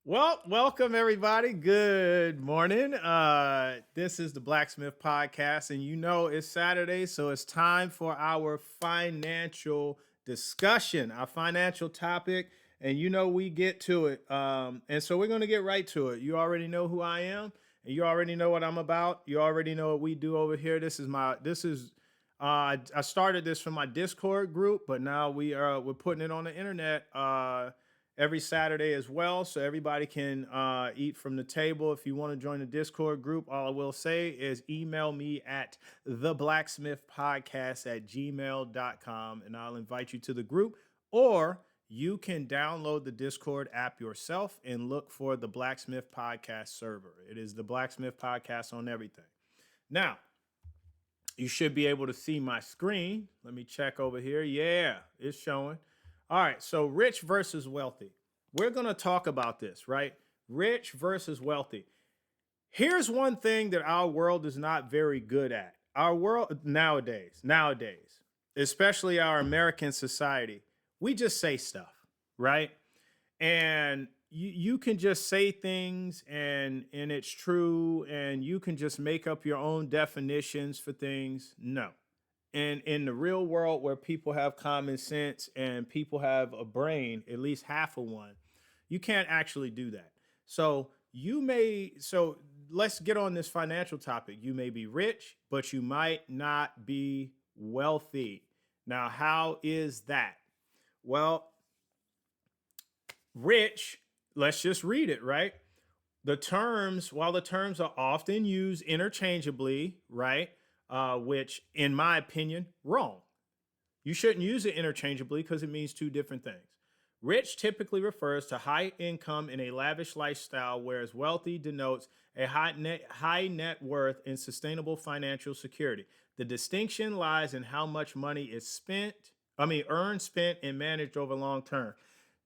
Well, welcome everybody. Good morning. This is the Blacksmith Podcast, and you know it's Saturday, so it's time for our financial discussion, our financial topic, and you know we get to it. And so we're going to get right to it. You already know who I am, and you already know what I'm about. You already know what we do over here. I started this from my Discord group, but now we're putting it on the internet. Every Saturday as well. So everybody can eat from the table. If you want to join the Discord group, all I will say is email me at theblacksmithpodcast@gmail.com and I'll invite you to the group. Or you can download the Discord app yourself and look for the Blacksmith Podcast server. It is the Blacksmith Podcast on everything. Now, you should be able to see my screen. Let me check over here. Yeah, it's showing. All right, so rich versus wealthy. We're going to talk about this, right? Rich versus wealthy. Here's one thing that our world is not very good at. Our world nowadays, especially our American society, we just say stuff, right? And you can just say things and it's true and you can just make up your own definitions for things. No, and in the real world where people have common sense and people have a brain, at least half of one, you can't actually do that. So let's get on this financial topic. You may be rich, but you might not be wealthy. Now, how is that? Well, rich, let's just read it, right? While the terms are often used interchangeably, right? Which, in my opinion, wrong. You shouldn't use it interchangeably because it means two different things. Rich typically refers to high income and a lavish lifestyle, whereas wealthy denotes a high net worth and sustainable financial security. The distinction lies in how much money is earned, spent, and managed over long term.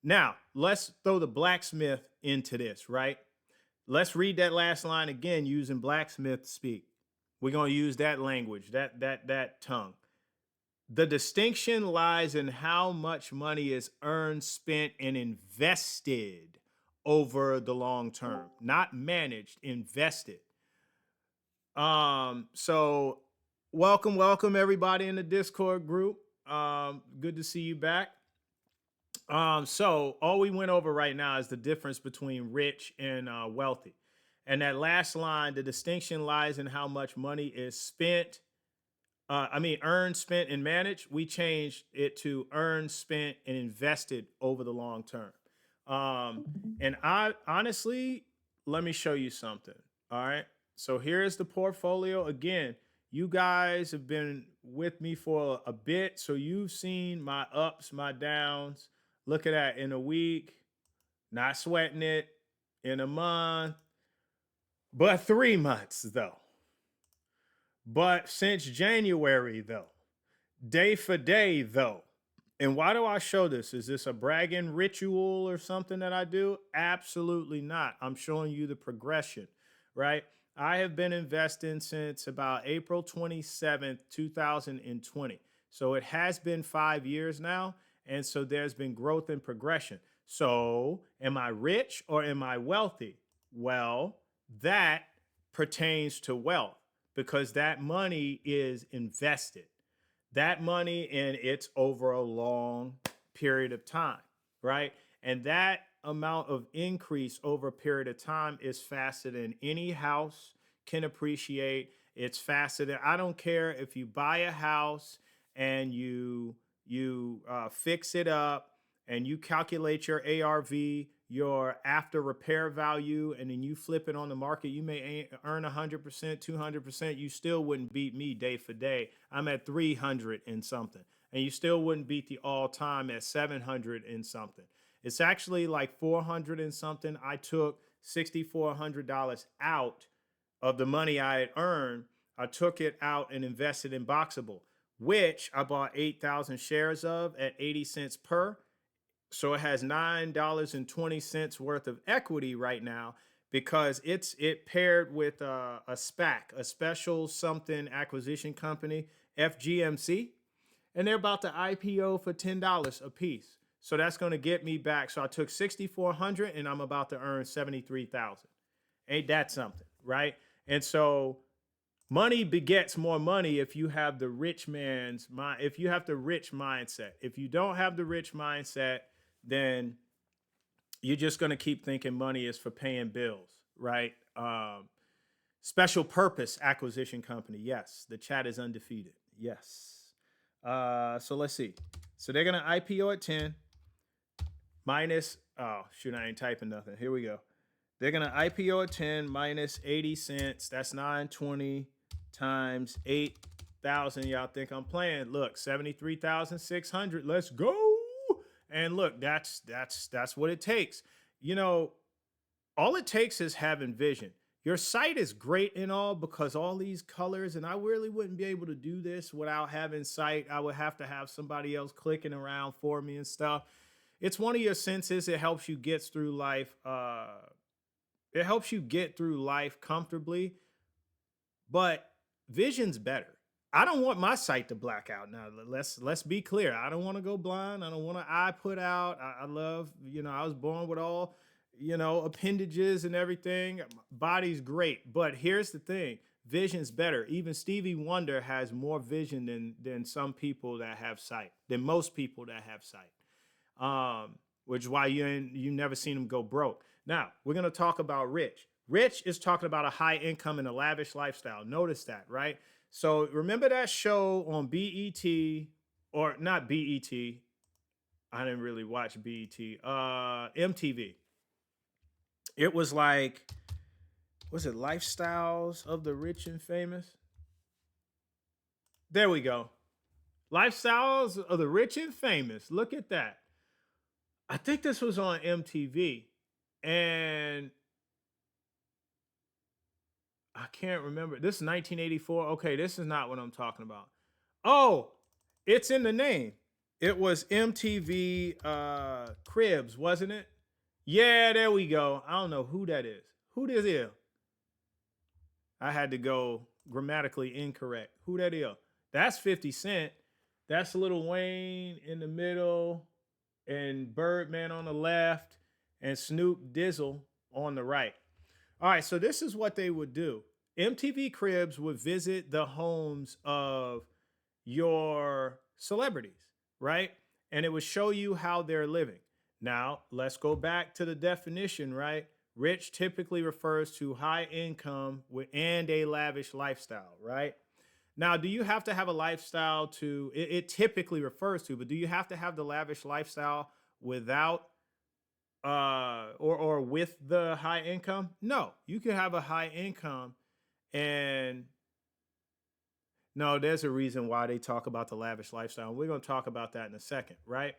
Now, let's throw the blacksmith into this, right? Let's read that last line again using blacksmith speak. We're going to use that language, that tongue. The distinction lies in how much money is earned, spent, and invested over the long term, not managed, invested. So welcome everybody in the Discord group. Good to see you back. So all we went over right now is the difference between rich and wealthy. And that last line, the distinction lies in how much money is earned, spent, and managed. We changed it to earned, spent, and invested over the long term. And I honestly, let me show you something. All right. So here's the portfolio. Again, you guys have been with me for a bit. So you've seen my ups, my downs. Look at that in a week, not sweating it, in a month, but 3 months though. But since January though, day for day though. And why do I show this? Is this a bragging ritual or something that I do? Absolutely not. I'm showing you the progression, right? I have been investing since about April 27th, 2020. So it has been 5 years now. And so there's been growth and progression. So am I rich or am I wealthy? Well, that pertains to wealth because that money is invested. That money and it's over a long period of time, right? And that amount of increase over a period of time is faster than any house can appreciate. It's faster than, I don't care if you buy a house and you fix it up and you calculate your ARV, your after repair value, and then you flip it on the market, you may earn 100%, 200%. You still wouldn't beat me day for day. I'm at 300 and something. And you still wouldn't beat the all time at 700 and something. It's actually like 400 and something. I took $6,400 out of the money I had earned. I took it out and invested in Boxable, which I bought 8,000 shares of at 80 cents per. So it has $9.20 worth of equity right now because it paired with a SPAC, a special something acquisition company, FGMC, and they're about to IPO for $10 a piece. So that's going to get me back. So I took 6,400 and I'm about to earn 73,000. Ain't that something, right? And so money begets more money if you have the rich man's mind, if you have the rich mindset. If you don't have the rich mindset, then you're just going to keep thinking money is for paying bills, right? Special purpose acquisition company. Yes. The chat is undefeated. Yes. So let's see. So they're going to IPO at 10 minus, oh, shoot, I ain't typing nothing. Here we go. They're going to IPO at 10 minus 80 cents. That's 920 times 8,000. Y'all think I'm playing? Look, 73,600. Let's go. And look, that's what it takes. You know, all it takes is having vision. Your site is great and all because all these colors, and I really wouldn't be able to do this without having sight. I would have to have somebody else clicking around for me and stuff. It's one of your senses. It helps you get through life. It helps you get through life comfortably, but vision's better. I don't want my sight to black out. Now, let's be clear. I don't want to go blind. I don't want an eye put out. I love, I was born with all, appendages and everything. Body's great. But here's the thing. Vision's better. Even Stevie Wonder has more vision than some people that have sight, than most people that have sight. Which is why you never seen him go broke. Now, we're going to talk about Rich. Rich is talking about a high income and a lavish lifestyle. Notice that, right? So remember that show on BET, or not BET. I didn't really watch BET. MTV. It was like, was it Lifestyles of the Rich and Famous? There we go. Lifestyles of the Rich and Famous. Look at that. I think this was on MTV. And I can't remember. This is 1984. Okay, this is not what I'm talking about. Oh, it's in the name. It was MTV Cribs, wasn't it? Yeah, there we go. I don't know who that is. Who this is? I had to go grammatically incorrect. Who that is? That's 50 Cent. That's Lil Wayne in the middle, and Birdman on the left, and Snoop Dizzle on the right. All right, so this is what they would do. MTV Cribs would visit the homes of your celebrities, right? And it would show you how they're living. Now, let's go back to the definition, right? Rich typically refers to high income and a lavish lifestyle, right? Now, do you have to have a lifestyle to, it typically refers to, but do you have to have the lavish lifestyle without or with the high income? No, you can have a high income and no, there's a reason why they talk about the lavish lifestyle. We're going to talk about that in a second, right?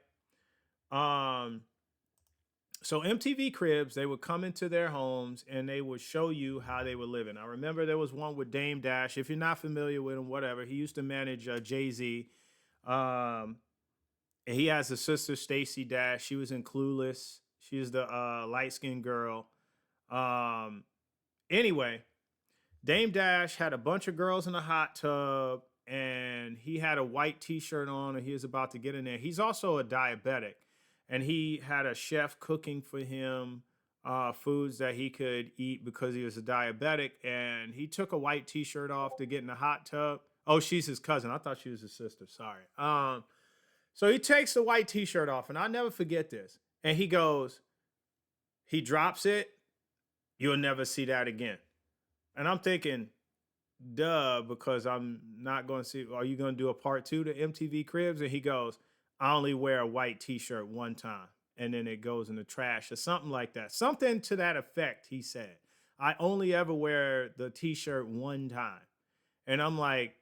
So MTV Cribs, they would come into their homes and they would show you how they were living. I remember there was one with Dame Dash. If you're not familiar with him, whatever, he used to manage Jay-Z. And he has a sister, Stacey Dash. She was in Clueless. She's the light-skinned girl. Anyway, Dame Dash had a bunch of girls in a hot tub, and he had a white t-shirt on, and he was about to get in there. He's also a diabetic, and he had a chef cooking for him foods that he could eat because he was a diabetic, and he took a white t-shirt off to get in the hot tub. Oh, she's his cousin. I thought she was his sister. Sorry. So he takes the white t-shirt off, and I'll never forget this. And he goes, he drops it. You'll never see that again. And I'm thinking, duh, because I'm not going to see, are you going to do a part 2 to MTV Cribs? And he goes, I only wear a white t-shirt one time, and then it goes in the trash or something like that. Something to that effect, he said. I only ever wear the t-shirt one time. And I'm like,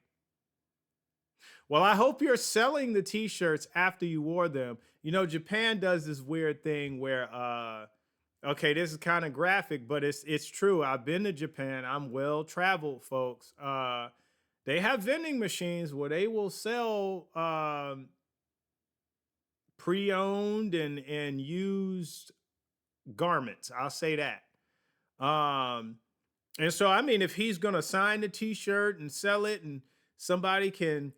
well, I hope you're selling the t-shirts after you wore them. You know, Japan does this weird thing where, okay, this is kind of graphic, but it's true. I've been to Japan. I'm well traveled, folks. They have vending machines where they will sell pre-owned and used garments. I'll say that. And so, I mean, if he's going to sign the t-shirt and sell it and somebody can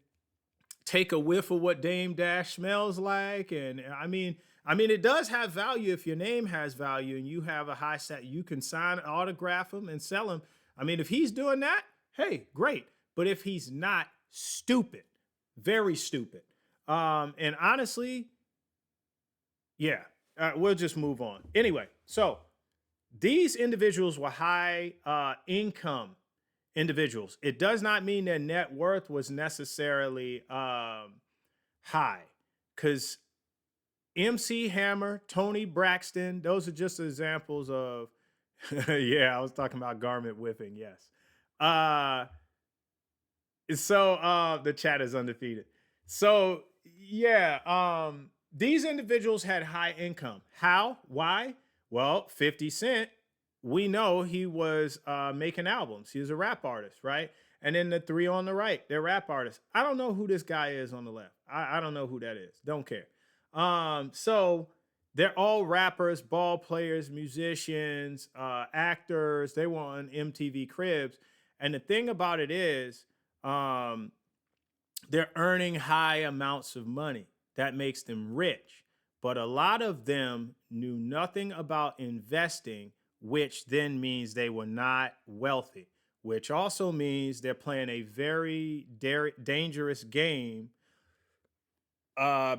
take a whiff of what Dame Dash smells like. And I mean, I mean, it does have value if your name has value and you have a high set. You can sign, autograph him, and sell him. I mean, if he's doing that, hey, great. But if he's not, stupid, very stupid. And honestly, yeah, we'll just move on. Anyway, so these individuals were high income individuals. It does not mean their net worth was necessarily high, because MC Hammer, Tony Braxton, those are just examples of, yeah, I was talking about garment whipping, yes. The chat is undefeated. So yeah, these individuals had high income. How? Why? Well, 50 Cent, we know he was making albums. He was a rap artist, right? And then the three on the right, they're rap artists. I don't know who this guy is on the left. I don't know who that is. Don't care. So they're all rappers, ball players, musicians, actors. They were on MTV Cribs. And the thing about it is, they're earning high amounts of money. That makes them rich. But a lot of them knew nothing about investing, which then means they were not wealthy, which also means they're playing a very dangerous game,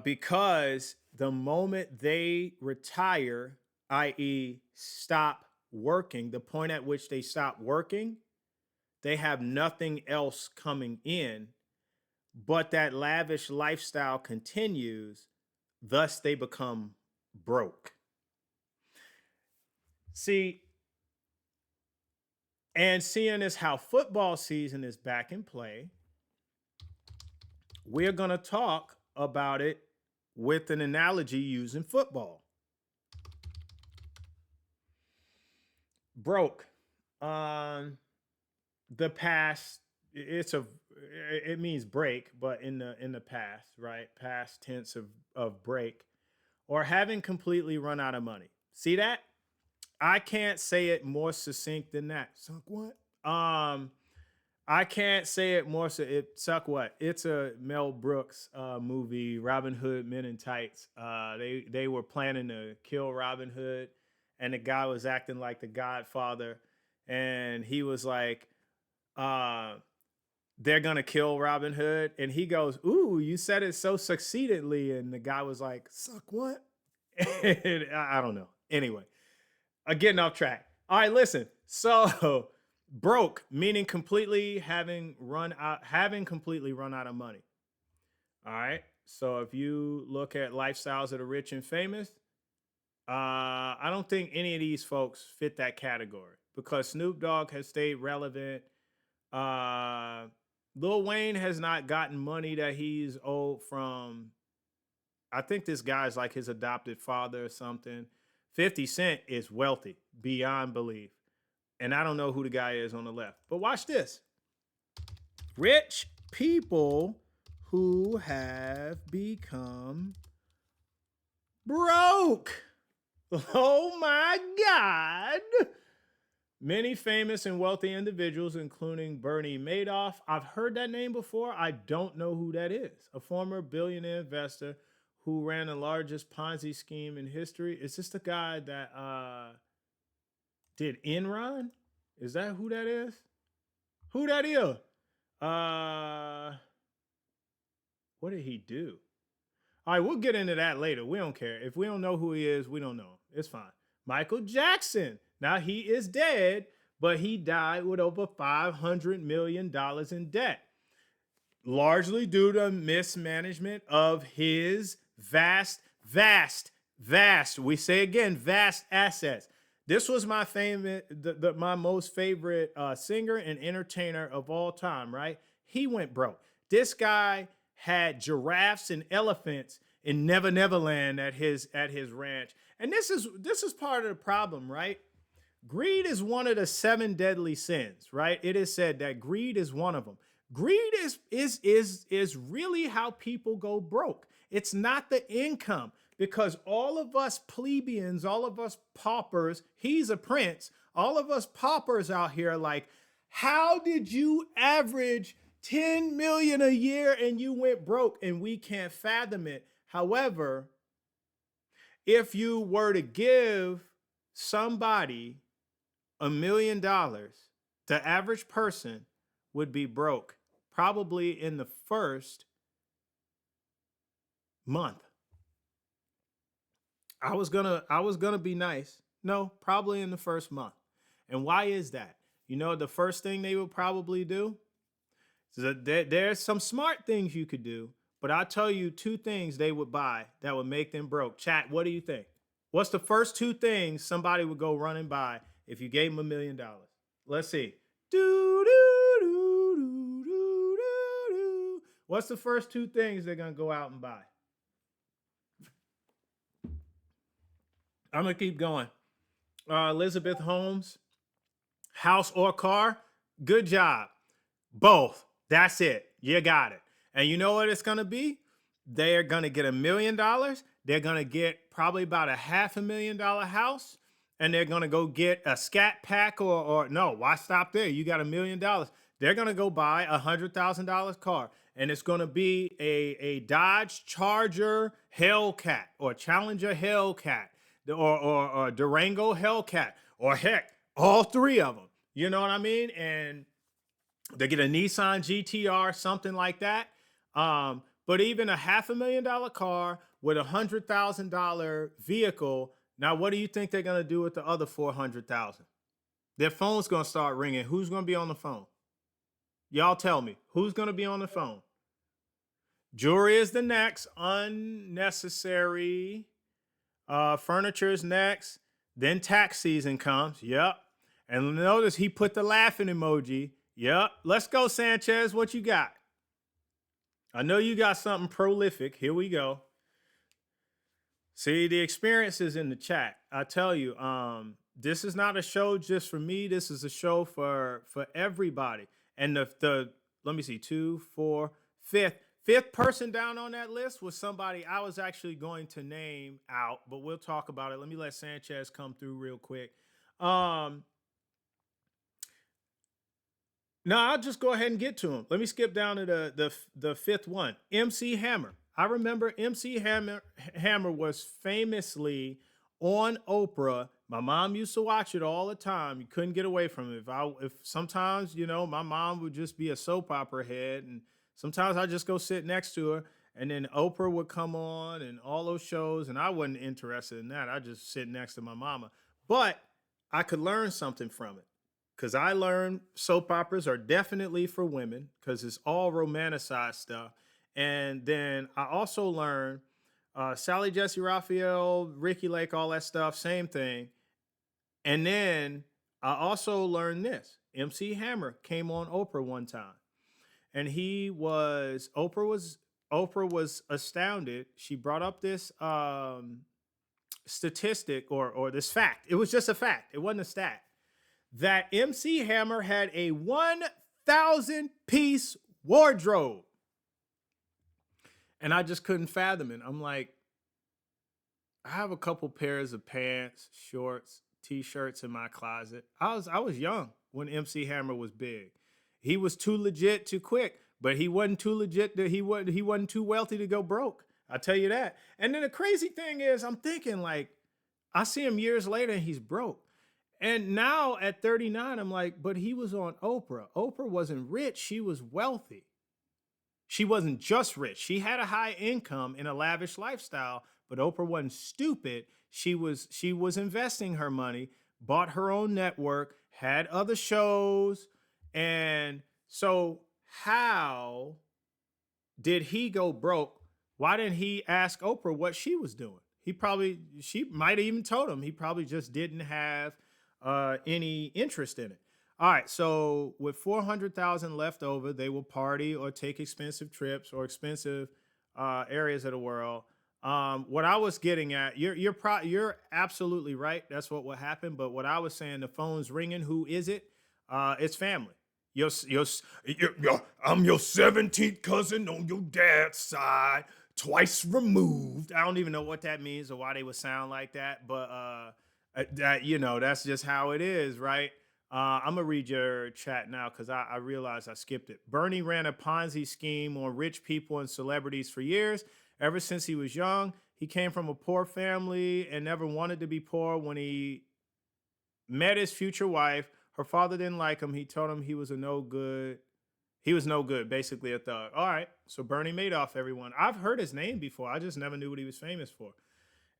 because the moment they retire, i.e., stop working, the point at which they stop working, they have nothing else coming in, but that lavish lifestyle continues. Thus, they become broke. See, and seeing as how football season is back in play, we're going to talk about it with an analogy using football. Broke. The past, it means break, but in the past, right? Past tense of break, or having completely run out of money. See that? I can't say it more succinct than that. Suck what? I can't say it more. It suck what? It's a Mel Brooks movie, Robin Hood Men in Tights. They were planning to kill Robin Hood, and the guy was acting like the Godfather, and he was like, they're gonna kill Robin Hood, and he goes, "Ooh, you said it so succeedingly," and the guy was like, "Suck what?" And I don't know. Anyway, getting off track. All right, listen. So broke, meaning having completely run out of money. All right. So if you look at lifestyles of the rich and famous, I don't think any of these folks fit that category, because Snoop Dogg has stayed relevant. Lil Wayne has not gotten money that he's owed from, I think this guy's like his adopted father or something. 50 Cent is wealthy beyond belief. And I don't know who the guy is on the left. But watch this. Rich people who have become broke. Oh my God. Many famous and wealthy individuals, including Bernie Madoff. I've heard that name before. I don't know who that is. A former billionaire investor who ran the largest Ponzi scheme in history. Is this the guy that did Enron? Is that who that is? Who that is? What did he do? All right, we'll get into that later. We don't care. If we don't know who he is, we don't know. It's fine. Michael Jackson. Now, he is dead, but he died with over $500 million in debt, largely due to mismanagement of his vast, we say again, vast assets. This was my my most favorite singer and entertainer of all time, right? He went broke. This guy had giraffes and elephants in Never Neverland at his ranch. And this is part of the problem, right? Greed is one of the 7 deadly sins, right? It is said that greed is one of them. Greed is really how people go broke. It's not the income, because all of us plebeians, all of us paupers, he's a prince, all of us paupers out here like, how did you average 10 million a year and you went broke? And we can't fathom it. However, if you were to give somebody $1 million, the average person would be broke probably in the first month. I was gonna be nice. No, probably in the first month. And why is that? You know, the first thing they would probably do. So there's some smart things you could do, but I'll tell you two things they would buy that would make them broke. Chat, what do you think? What's the first two things somebody would go running by if you gave them $1 million? Let's see. Do, do, do, do, do, do, do. What's the first two things they're gonna go out and buy? I'm gonna keep going. Elizabeth Holmes, house or car? Good job. Both. That's it. You got it. And you know what it's going to be? They're going to get $1 million. They're going to get probably about a $500,000 house. And they're going to go get a scat pack or no, why stop there? You got $1 million. They're going to go buy $100,000 car. And it's going to be a Dodge Charger Hellcat or Challenger Hellcat or Durango Hellcat or heck, all three of them. You know what I mean? And they get a Nissan GTR, something like that. But even a $500,000 car with $100,000 vehicle. Now, what do you think they're gonna do with the other 400,000? Their phone's gonna start ringing. Who's gonna be on the phone? Y'all tell me. Who's gonna be on the phone? Jewelry is the next. Unnecessary. Furniture is next. Then tax season comes. Yep. And notice he put the laughing emoji. Yep. Let's go, Sanchez. What you got? I know you got something prolific. Here we go. See, the experience is in the chat. I tell you, this is not a show just for me. This is a show for everybody. And the let me see, 2, 4, 5th person down on that list was somebody I was actually going to name out, but we'll talk about it. Let me let Sanchez come through real quick. No, I'll just go ahead and get to him. Let me skip down to the fifth one. MC Hammer. I remember MC Hammer was famously on Oprah. My mom used to watch it all the time. You couldn't get away from it. If sometimes, my mom would just be a soap opera head, and sometimes I just go sit next to her, and then Oprah would come on and all those shows, and I wasn't interested in that. I just sit next to my mama. But I could learn something from it. Because I learned soap operas are definitely for women because it's all romanticized stuff. And then I also learned Sally Jesse Raphael, Ricky Lake, all that stuff, same thing. And then I also learned this. MC Hammer came on Oprah one time. And Oprah was astounded. She brought up this statistic or this fact. It was just a fact. It wasn't a stat. That MC Hammer had a 1,000-piece wardrobe. And I just couldn't fathom it. I'm like, I have a couple pairs of pants, shorts, t-shirts in my closet. I was young when MC Hammer was big. He was too legit too quick, but he wasn't too legit that he wasn't too wealthy to go broke. I'll tell you that. And then the crazy thing is, I'm thinking like, I see him years later and he's broke. And now at 39, I'm like, but he was on Oprah. Oprah wasn't rich. She was wealthy. She wasn't just rich. She had a high income and a lavish lifestyle, but Oprah wasn't stupid. She was investing her money, bought her own network, had other shows. And so how did he go broke? Why didn't he ask Oprah what she was doing? She might have even told him. He probably just didn't have any interest in it. All right, so with 400,000 left over, they will party or take expensive trips or expensive areas of the world. What I was getting at, you're absolutely right. That's what will happen. But what I was saying, the phone's ringing. Who is it? It's family. I'm your 17th cousin on your dad's side, twice removed. I don't even know what that means or why they would sound like that, but that's just how it is, right? I'm gonna read your chat now because I realized I skipped it. Bernie ran a Ponzi scheme on rich people and celebrities for years. Ever since he was young, He came from a poor family and never wanted to be poor. When he met his future wife, her father didn't like him. He told him he was a no good. He was no good, basically a thug. All right, so Bernie Madoff, everyone. I've heard his name before. I just never knew what he was famous for.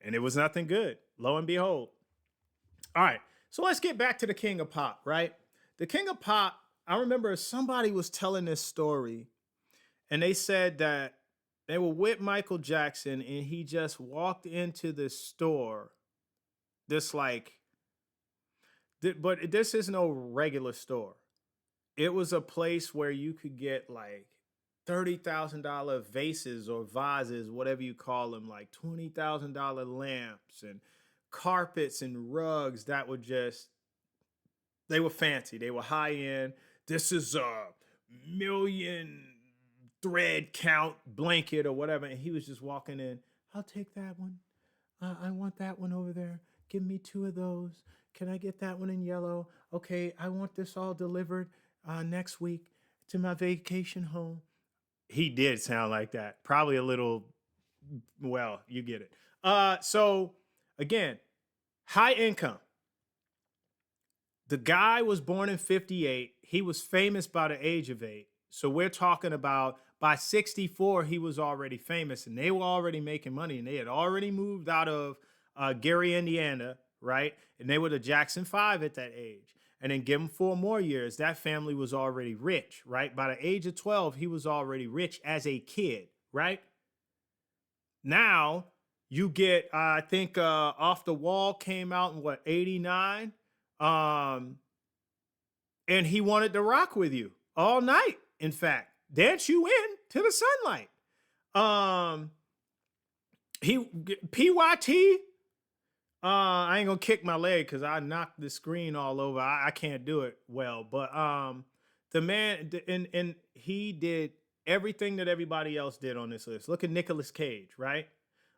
And it was nothing good. Lo and behold. All right, so let's get back to the King of Pop, right? The King of Pop, I remember somebody was telling this story, and they said that they were with Michael Jackson, and he just walked into the store, this like, but this is no regular store. It was a place where you could get like $30,000 vases or vases, whatever you call them, like $20,000 lamps and carpets and rugs that were just, they were fancy. They were high end. This is a million thread count blanket or whatever. And he was just walking in. I'll take that one. I want that one over there. Give me two of those. Can I get that one in yellow? Okay, I want this all delivered next week to my vacation home. He did sound like that. Probably a little, well, you get it. So again, high income. The guy was born in 58. He was famous by the age of 8. So we're talking about by 64, he was already famous and they were already making money and they had already moved out of Gary, Indiana, right? And they were the Jackson 5 at that age. And then give him 4 more years, that family was already rich, right? By the age of 12, he was already rich as a kid, right? Now you get, I think Off the Wall came out in what, 89? And he wanted to rock with you all night. In fact, dance you in to the sunlight. PYT, I ain't gonna kick my leg because I knocked the screen all over. I can't do it well, but the man and he did everything that everybody else did on this list. Look at Nicolas Cage, right?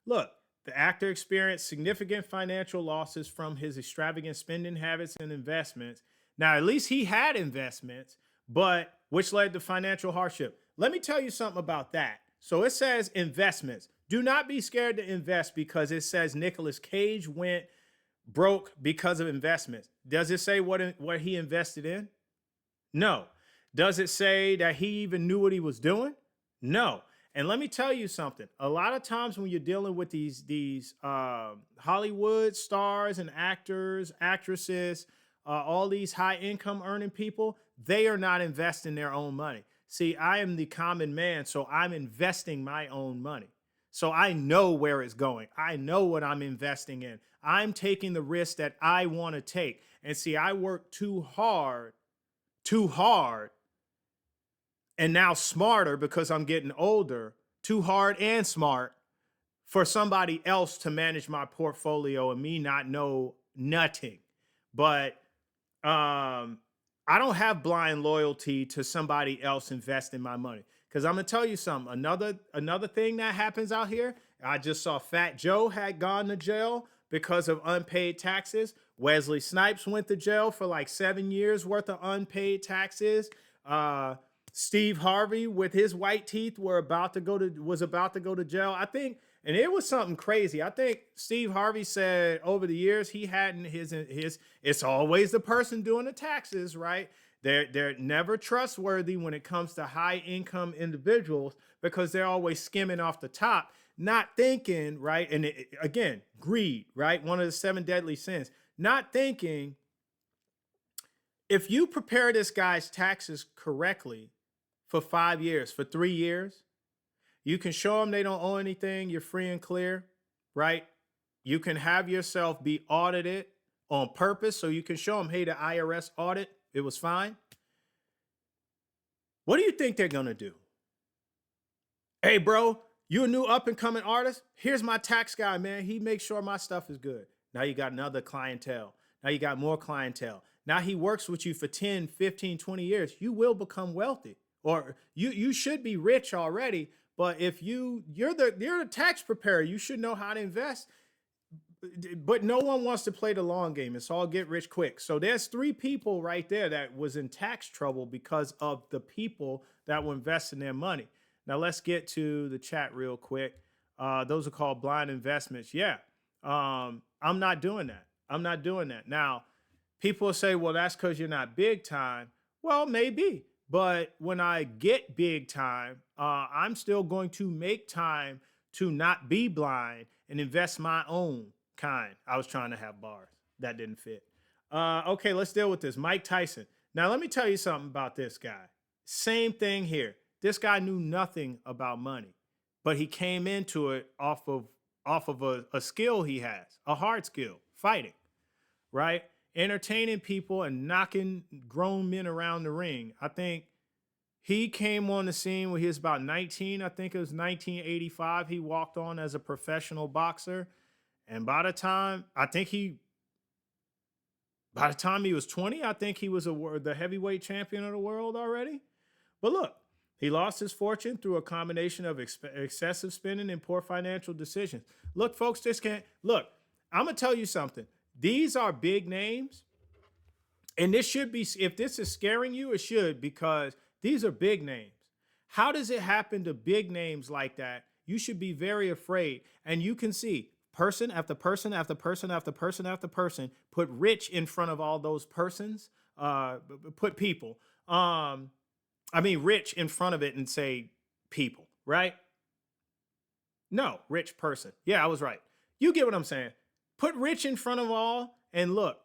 Look, the actor experienced significant financial losses from his extravagant spending habits and investments. Now, at least he had investments, but which led to financial hardship. Let me tell you something about that. So it says investments. Do not be scared to invest because it says Nicolas Cage went broke because of investments. Does it say what he invested in? No. Does it say that he even knew what he was doing? No. And let me tell you something. A lot of times when you're dealing with these Hollywood stars and actors, actresses, all these high income earning people, they are not investing their own money. See, I am the common man, so I'm investing my own money. So I know where it's going. I know what I'm investing in. I'm taking the risk that I want to take. And see, I work too hard, and now smarter because I'm getting older, too hard and smart for somebody else to manage my portfolio and me not know nothing. But I don't have blind loyalty to somebody else investing my money. Because I'm gonna tell you something. Another thing that happens out here. I just saw Fat Joe had gone to jail because of unpaid taxes. Wesley Snipes went to jail for like 7 years worth of unpaid taxes. Steve Harvey with his white teeth was about to go to jail. I think, and it was something crazy. I think Steve Harvey said over the years he hadn't his. It's always the person doing the taxes, right? They're never trustworthy when it comes to high income individuals because they're always skimming off the top, not thinking, right? And again, greed, right? One of the 7 deadly sins. Not thinking, if you prepare this guy's taxes correctly for 5 years, for 3 years, you can show them they don't owe anything. You're free and clear, right? You can have yourself be audited on purpose. So you can show them, hey, the IRS audit, it was fine. What do you think they're going to do? Hey, bro, you a new up and coming artist? Here's my tax guy, man. He makes sure my stuff is good. Now you got another clientele. Now you got more clientele. Now he works with you for 10, 15, 20 years. You will become wealthy, or you should be rich already. But if you're the tax preparer, you should know how to invest. But no one wants to play the long game. It's all get rich quick. So there's 3 people right there that was in tax trouble because of the people that were investing their money. Now let's get to the chat real quick. Those are called blind investments. Yeah. I'm not doing that. I'm not doing that. Now, people will say, well, that's because you're not big time. Well, maybe. But when I get big time, I'm still going to make time to not be blind and invest my own kind. I was trying to have bars. That didn't fit. Okay, let's deal with this. Mike Tyson. Now, let me tell you something about this guy. Same thing here. This guy knew nothing about money, but he came into it off of a skill he has, a hard skill, fighting, right? Entertaining people and knocking grown men around the ring. I think he came on the scene when he was about 19. I think it was 1985. He walked on as a professional boxer. And by the time he was 20, I think he was the heavyweight champion of the world already. But look, he lost his fortune through a combination of excessive spending and poor financial decisions. Look, folks, I'm going to tell you something. These are big names. And this should be, if this is scaring you, it should, because these are big names. How does it happen to big names like that? You should be very afraid. And you can see person after person after person after person after person, put rich in front of all those persons, put people. Rich in front of it and say people, right? No, rich person. Yeah, I was right. You get what I'm saying? Put rich in front of all, and look,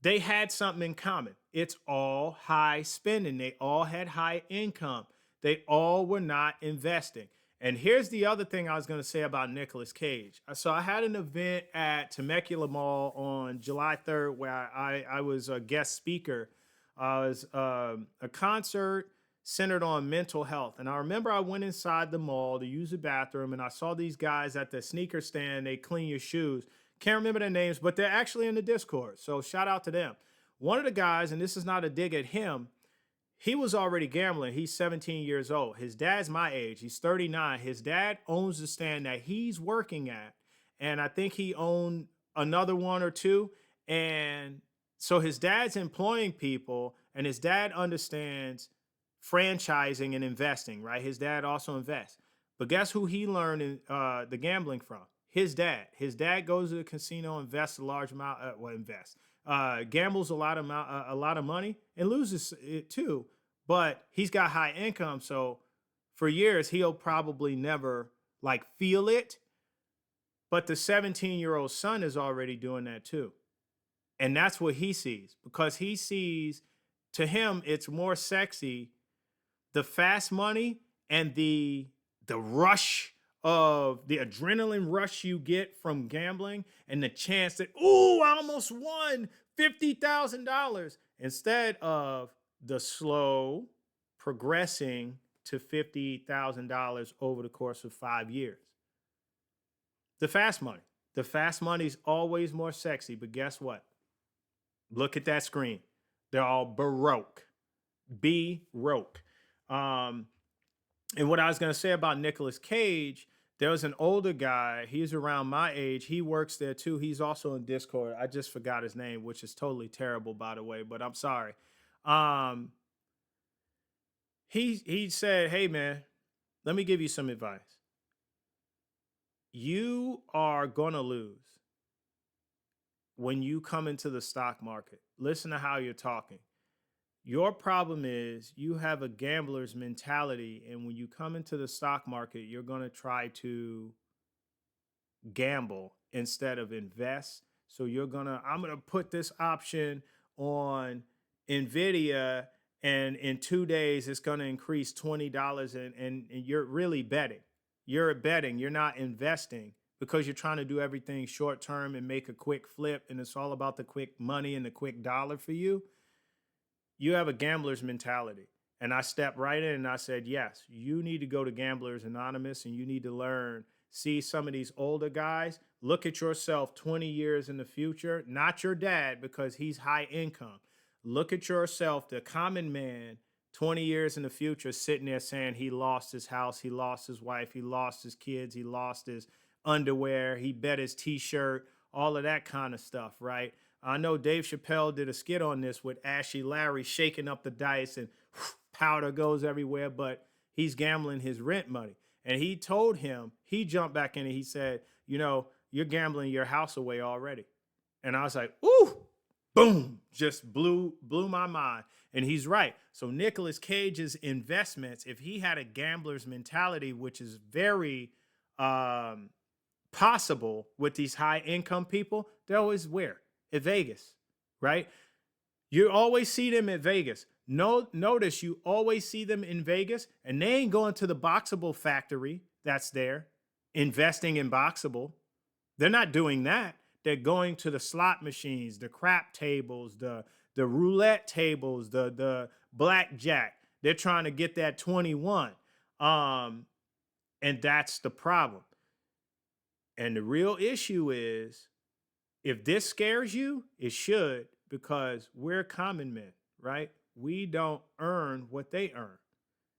they had something in common. It's all high spending. They all had high income. They all were not investing. And here's the other thing I was going to say about Nicolas Cage. So I had an event at Temecula Mall on July 3rd where I was a guest speaker. It was a concert centered on mental health. And I remember I went inside the mall to use the bathroom, and I saw these guys at the sneaker stand. They clean your shoes. Can't remember their names, but they're actually in the Discord. So shout out to them. One of the guys, and this is not a dig at him, he was already gambling. He's 17 years old. His dad's my age. He's 39. His dad owns the stand that he's working at. And I think he owned another one or two. And so his dad's employing people, and his dad understands franchising and investing, right? His dad also invests. But guess who he learned the gambling from? His dad. His dad goes to the casino, invests a large amount, gambles a lot of money and loses it too. But he's got high income, so for years he'll probably never feel it. But the 17-year-old son is already doing that too. And that's what he sees, because he sees, to him, it's more sexy, the fast money and the rush of the adrenaline rush you get from gambling, and the chance that, ooh, I almost won $50,000, instead of the slow progressing to $50,000 over the course of 5 years. The fast money. The fast money is always more sexy, but guess what? Look at that screen. They're all Baroque. B-roke. And what I was going to say about Nicolas Cage, there was an older guy. He's around my age. He works there too. He's also in Discord. I just forgot his name, which is totally terrible, by the way, but I'm sorry. He said, hey, man, let me give you some advice. You are going to lose when you come into the stock market. Listen to how you're talking. Your problem is you have a gambler's mentality, and when you come into the stock market, you're going to try to gamble instead of invest. So I'm going to put this option on Nvidia, and in 2 days, it's going to increase $20, and you're really betting. You're betting. You're not investing, because you're trying to do everything short term and make a quick flip, and it's all about the quick money and the quick dollar for you. You have a gambler's mentality. And I stepped right in and I said, yes, you need to go to Gamblers Anonymous, and you need to learn, see some of these older guys, look at yourself 20 years in the future, not your dad, because he's high income. Look at yourself, the common man, 20 years in the future, sitting there saying he lost his house, he lost his wife, he lost his kids, he lost his underwear, he bet his t-shirt, all of that kind of stuff, right? I know Dave Chappelle did a skit on this with Ashley Larry shaking up the dice, and powder goes everywhere, but he's gambling his rent money. And he told him, he jumped back in and he said, you know, you're gambling your house away already. And I was like, ooh, boom, just blew my mind. And he's right. So Nicolas Cage's investments, if he had a gambler's mentality, which is very um, possible with these high income people, they're always where? At Vegas, right? You always see them at Vegas. No, notice you always see them in Vegas, and they ain't going to the Boxable factory that's there, investing in Boxable. They're not doing that. They're going to the slot machines, the crap tables, the roulette tables, the blackjack. They're trying to get that 21. Um, and that's the problem. And the real issue is, if this scares you, it should, because we're common men, right? We don't earn what they earn.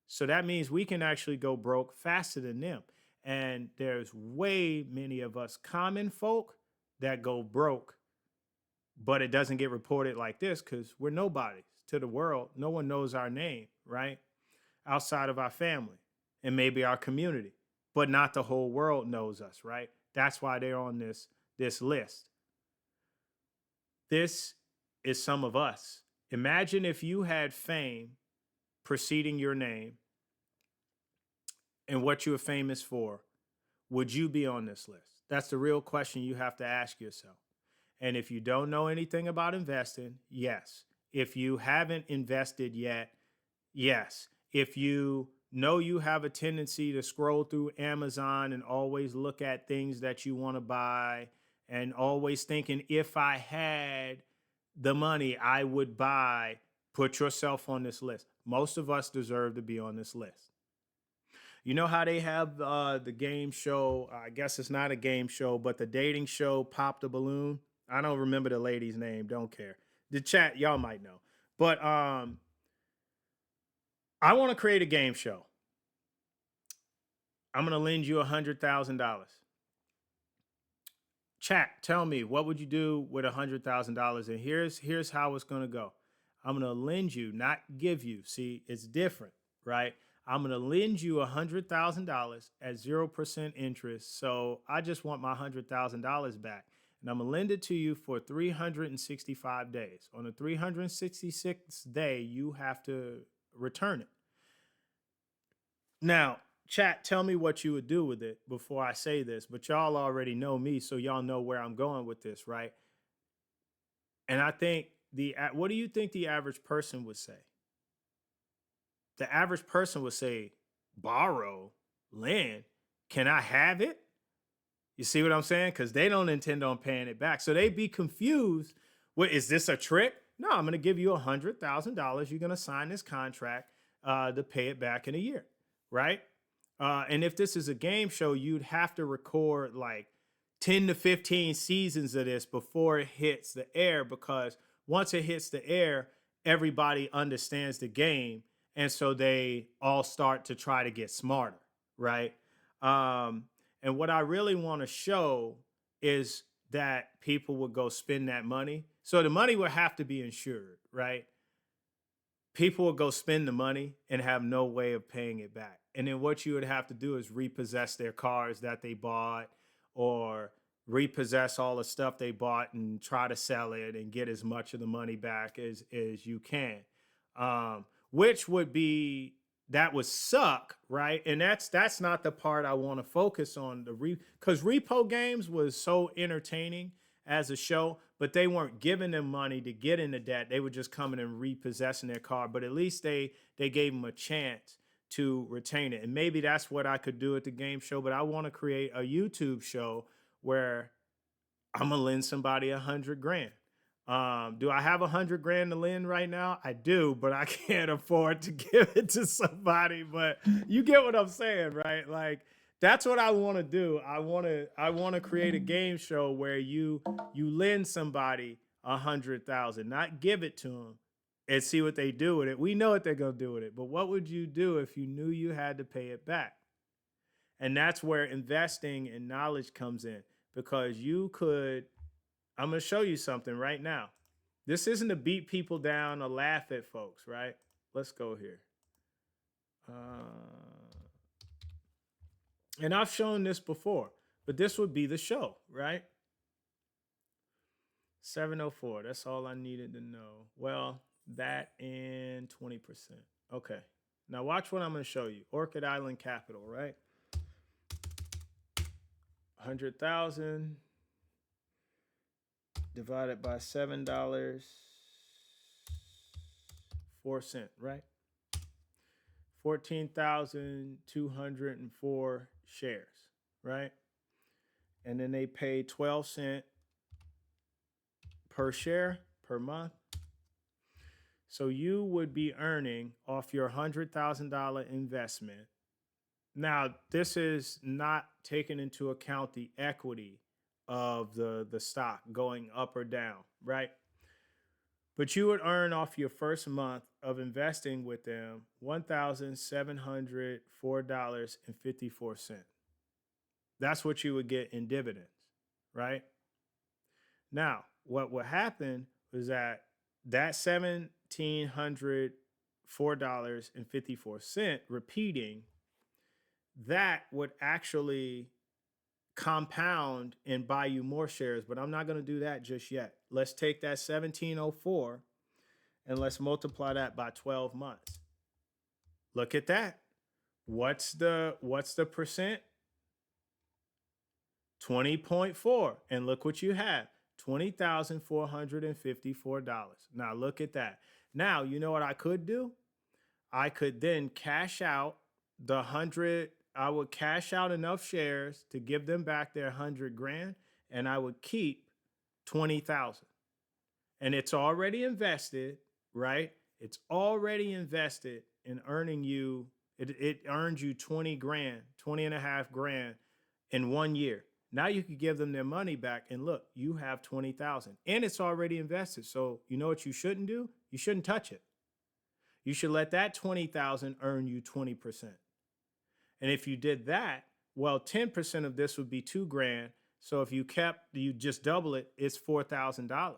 So that means we can actually go broke faster than them. And there's way many of us common folk that go broke, but it doesn't get reported like this because we're nobodies to the world. No one knows our name, right? Outside of our family and maybe our community, but not the whole world knows us, right? That's why they're on this list. This is some of us. Imagine if you had fame preceding your name and what you are famous for, would you be on this list? That's the real question you have to ask yourself. And if you don't know anything about investing, yes. If you haven't invested yet, yes. If you know you have a tendency to scroll through Amazon and always look at things that you want to buy and always thinking, if I had the money, I would buy, put yourself on this list. Most of us deserve to be on this list. You know how they have the game show? I guess it's not a game show, but the dating show, Pop the Balloon. I don't remember the lady's name. Don't care. The chat, y'all might know. But I want to create a game show. I'm going to lend you $100,000. Chat, tell me, what would you do with $100,000? And here's how it's going to go. I'm going to lend you, not give you. See, it's different, right? I'm going to lend you $100,000 at 0% interest. So I just want my $100,000 back. And I'm going to lend it to you for 365 days. On the 366th day, you have to return it. Now, chat, tell me what you would do with it before I say this, but y'all already know me, so y'all know where I'm going with this, right? And I think what do you think the average person would say? The average person would say, borrow, lend, can I have it? You see what I'm saying? Because they don't intend on paying it back. So they'd be confused. What, is this a trick? No, I'm going to give you $100,000. You're going to sign this contract to pay it back in a year, right? And if this is a game show, you'd have to record like 10 to 15 seasons of this before it hits the air, because once it hits the air, everybody understands the game. And so they all start to try to get smarter, right? And what I really want to show is that people would go spend that money. So the money would have to be insured, right? People would go spend the money and have no way of paying it back. And then what you would have to do is repossess their cars that they bought, or repossess all the stuff they bought and try to sell it and get as much of the money back as you can. Which would be, that would suck, right? And that's not the part I want to focus on. Because repo games was so entertaining as a show, but they weren't giving them money to get into debt. They were just coming and repossessing their car. But at least they gave them a chance to retain it. And maybe that's what I could do at the game show. But I want to create a YouTube show where I'm gonna lend somebody $100,000. Do I have $100,000 to lend right now? I do, but I can't afford to give it to somebody. But you get what I'm saying, right? Like, that's what I want to do. I want to create a game show where you lend somebody $100,000, not give it to them and see what they do with it. We know what they're gonna do with it, but what would you do if you knew you had to pay it back? And that's where investing and knowledge comes in, because you could. I'm going to show you something right now. This isn't to beat people down or laugh at folks, right? Let's go here. And I've shown this before, but this would be the show, right? 704. That's all I needed to know. Well, that and 20%. Okay. Now watch what I'm going to show you. Orchid Island Capital, right? 100,000 divided by $7.04, right? 14,204 shares, right? And then they pay 12 cents per share per month. So you would be earning off your $100,000 investment. Now, this is not taking into account the equity of the stock going up or down, right? But you would earn off your first month of investing with them $1,704.54. That's what you would get in dividends, right? Now, what would happen was that $1,704.54 repeating, that would actually compound and buy you more shares, but I'm not going to do that just yet. Let's take that 1704 and let's multiply that by 12 months. Look at that. What's the percent? 20.4. And look what you have. $20,454. Now look at that. Now, you know what I could do? I could then cash out the 100. I would cash out enough shares to give them back their 100 grand, and I would keep 20,000. And it's already invested, right? It's already invested in earning you. It earned you 20 grand, 20 and a half grand in 1 year. Now you could give them their money back, and look, you have 20,000, and it's already invested. So you know what you shouldn't do? You shouldn't touch it. You should let that 20,000 earn you 20%. And if you did that, well, 10% of this would be 2 grand. So if you just double it, it's $4,000.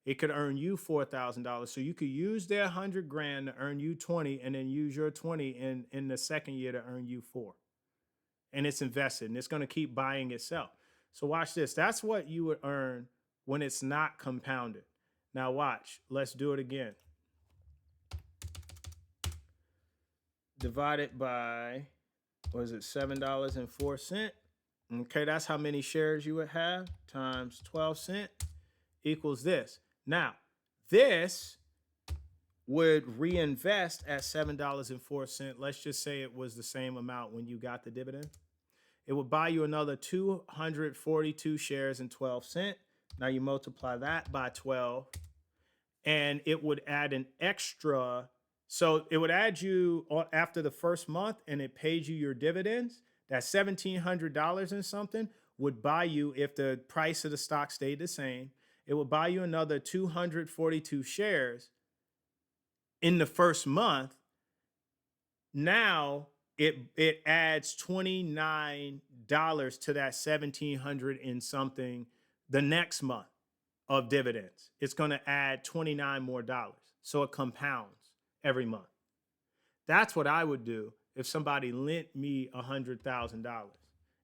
It could earn you $4,000. So you could use their 100 grand to earn you 20, and then use your 20 in the second year to earn you 4. And it's invested, and it's going to keep buying itself. So watch this. That's what you would earn when it's not compounded. Now watch. Let's do it again. Divided by, what is it, $7.04? Okay, that's how many shares you would have, times 12 cents equals this. Now, this would reinvest at $7.04. Let's just say it was the same amount when you got the dividend. It would buy you another 242 shares and 12 cents. Now you multiply that by 12, and it would add an extra. So it would add you after the first month, and it paid you your dividends. That $1,700 and something would buy you, if the price of the stock stayed the same, it would buy you another 242 shares in the first month. Now it adds $29 to that $1,700 and something the next month of dividends. It's going to add $29 more. So it compounds every month. That's what I would do if somebody lent me $100,000.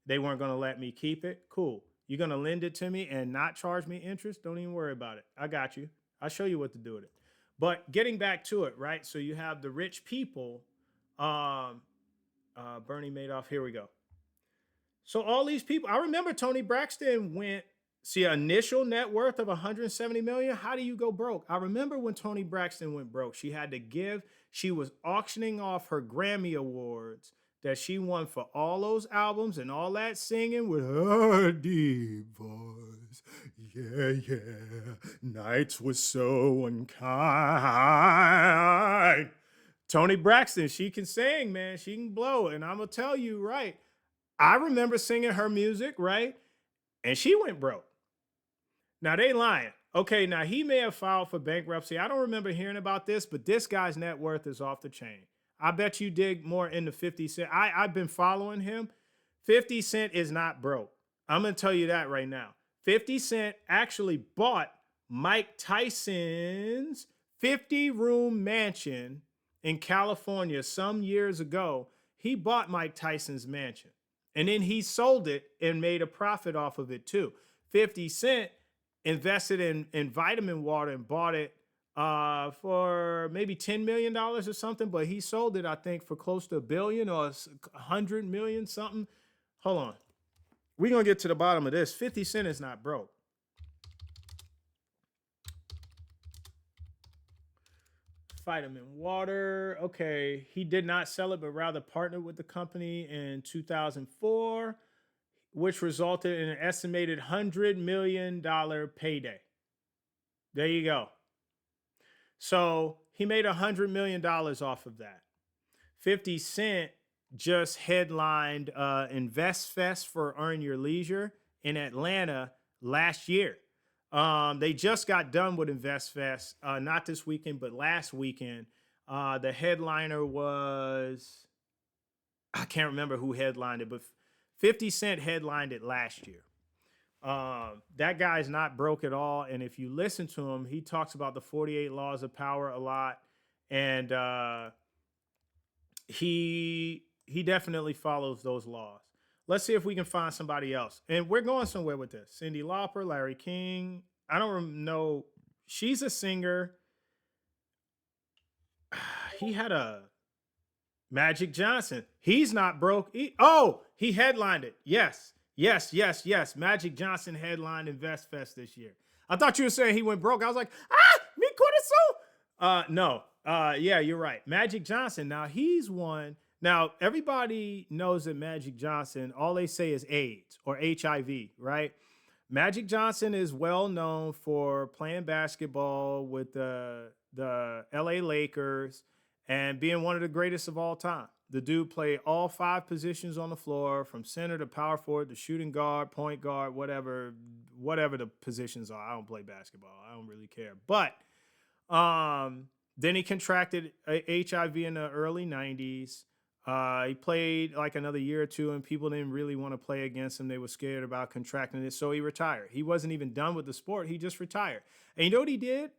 They weren't going to let me keep it. Cool. You're going to lend it to me and not charge me interest? Don't even worry about it. I got you. I'll show you what to do with it. But getting back to it, right? So you have the rich people, Bernie Madoff. Here we go. So all these people, I remember Tony Braxton went, see, initial net worth of 170 million. How do you go broke? I remember when Tony Braxton went broke, she had to give, she was auctioning off her Grammy Awards that she won for all those albums and all that singing with her deep voice. Yeah, yeah, nights were so unkind. Tony Braxton, she can sing, man. She can blow. And I'm going to tell you, right, I remember singing her music, right? And she went broke. Now, they lying. Okay, now he may have filed for bankruptcy. I don't remember hearing about this, but this guy's net worth is off the chain. I bet you dig more into 50 Cent. I've been following him. 50 Cent is not broke. I'm going to tell you that right now. 50 Cent actually bought Mike Tyson's 50-room mansion in California some years ago. He bought Mike Tyson's mansion. And then he sold it and made a profit off of it too. 50 Cent invested in vitamin water and bought it for maybe $10 million or something, but he sold it, I think, for close to a billion or 100 million something. Hold on. We're going to get to the bottom of this. 50 Cent is not broke. Vitamin water. Okay. He did not sell it, but rather partnered with the company in 2004, which resulted in an estimated $100 million payday. There you go. So he made $100 million off of that. 50 Cent just headlined Invest Fest for Earn Your Leisure in Atlanta last year. They just got done with Invest Fest, not this weekend, but last weekend. The headliner was, I can't remember who headlined it, but 50 Cent headlined it last year. That guy's not broke at all. And if you listen to him, he talks about the 48 laws of power a lot. And he definitely follows those laws. Let's see if we can find somebody else. And we're going somewhere with this. Cyndi Lauper, Larry King. I don't know. She's a singer. He had a Magic Johnson. He's not broke. He headlined it. Yes. Magic Johnson headlined Invest Fest this year. I thought you were saying he went broke. I was like, me corazón. No. Yeah, you're right. Magic Johnson. Now he's one. Now everybody knows that Magic Johnson, all they say is AIDS or HIV, right? Magic Johnson is well known for playing basketball with the LA Lakers and being one of the greatest of all time. The dude played all 5 positions on the floor, from center to power forward to shooting guard, point guard, whatever the positions are. I don't play basketball. I don't really care. But then he contracted HIV in the early 90s. He played like another year or two, and people didn't really want to play against him. They were scared about contracting it, so he retired. He wasn't even done with the sport. He just retired. And you know what he did?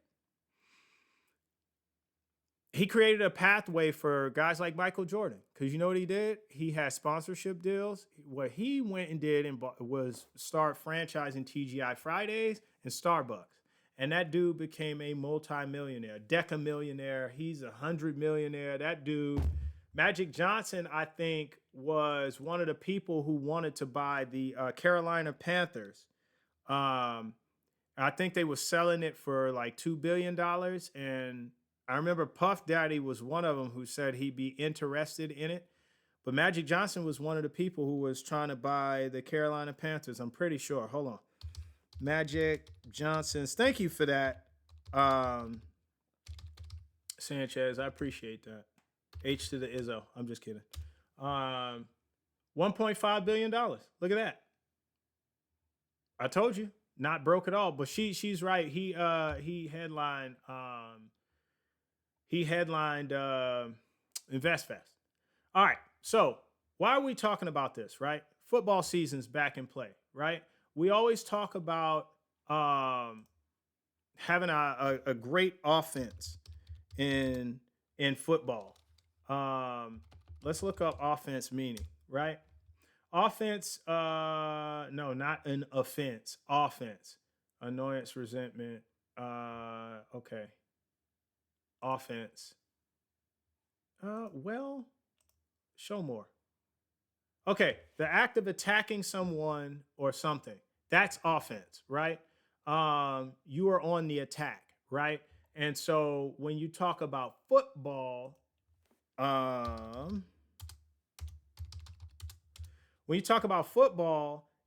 He created a pathway for guys like Michael Jordan, because you know what he did? He had sponsorship deals. What he went and did was start franchising TGI Fridays and Starbucks. And that dude became a multimillionaire, decamillionaire. He's $100 millionaire. That dude, Magic Johnson, I think, was one of the people who wanted to buy the Carolina Panthers. I think they were selling it for like $2 billion. And I remember Puff Daddy was one of them who said he'd be interested in it. But Magic Johnson was one of the people who was trying to buy the Carolina Panthers. I'm pretty sure. Hold on. Magic Johnson's. Thank you for that, Sanchez. I appreciate that. H to the Izzo. I'm just kidding. $1.5 billion. Look at that. I told you. Not broke at all. But she's right. He headlined Invest Fest. All right. So why are we talking about this, right? Football season's back in play, right? We always talk about having a great offense in football. Let's look up offense meaning, right? Offense, no, not an offense. Offense. Annoyance, resentment. Okay. Offense. Well, show more. Okay, the act of attacking someone or something. That's offense, right? You are on the attack, right? And so when you talk about football,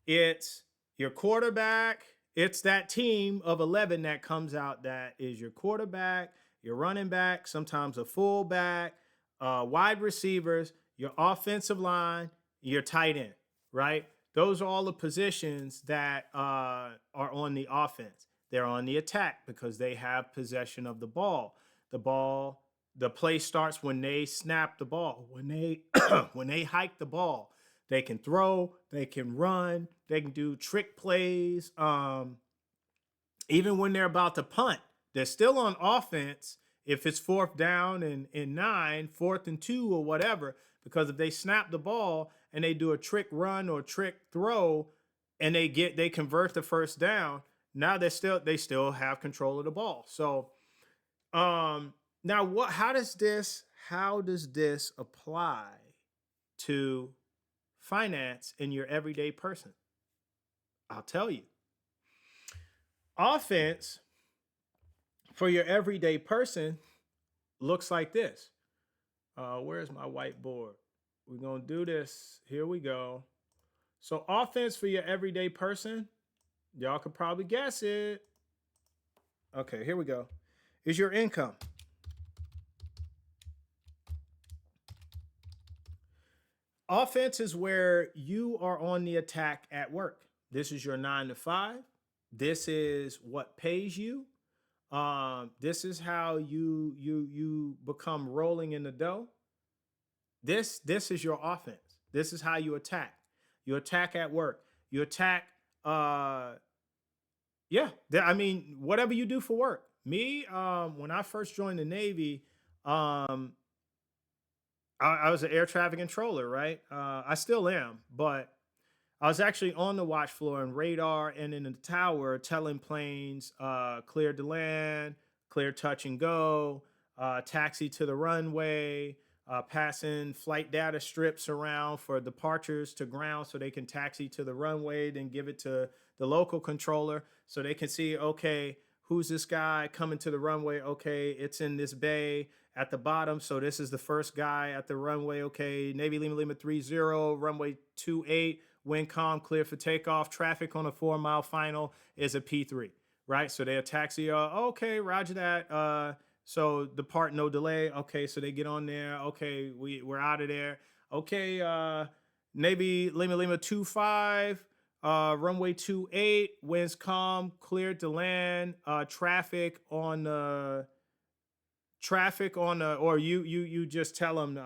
it's your quarterback. It's that team of 11 that comes out that is your quarterback, your running back, sometimes a fullback, wide receivers, your offensive line, your tight end, right? Those are all the positions that are on the offense. They're on the attack because they have possession of the ball. The play starts when they snap the ball. When they hike the ball, they can throw, they can run, they can do trick plays. Even when they're about to punt, they're still on offense. If it's 4th down and 9, 4th and 2 or whatever, because if they snap the ball and they do a trick run or trick throw, and they convert the first down. Now they still have control of the ball. So now what how does this apply to finance in your everyday person? I'll tell you. Offense for your everyday person looks like this. Where's my whiteboard? We're going to do this. Here we go. So, offense for your everyday person, y'all could probably guess it. Okay, here we go. Is your income. Offense is where you are on the attack at work. This is your 9 to 5. This is what pays you. This is how you become rolling in the dough. This is your offense. This is how you attack. You attack at work. You attack. Yeah. I mean, whatever you do for work. Me, when I first joined the Navy, I was an air traffic controller, right? I still am, but I was actually on the watch floor and radar and in the tower telling planes clear to land, clear touch and go, taxi to the runway, passing flight data strips around for departures to ground so they can taxi to the runway, then give it to the local controller so they can see, okay, who's this guy coming to the runway? Okay, it's in this bay at the bottom. So this is the first guy at the runway. Okay, Navy Lima Lima 30, runway 28, wind calm, clear for takeoff. Traffic on a 4-mile final is a P3, right? So they taxi, okay, roger that. So depart, no delay. Okay, so they get on there. Okay, we're out of there. Okay, Navy Lima Lima 25, runway 28, winds calm, cleared to land. Or you just tell them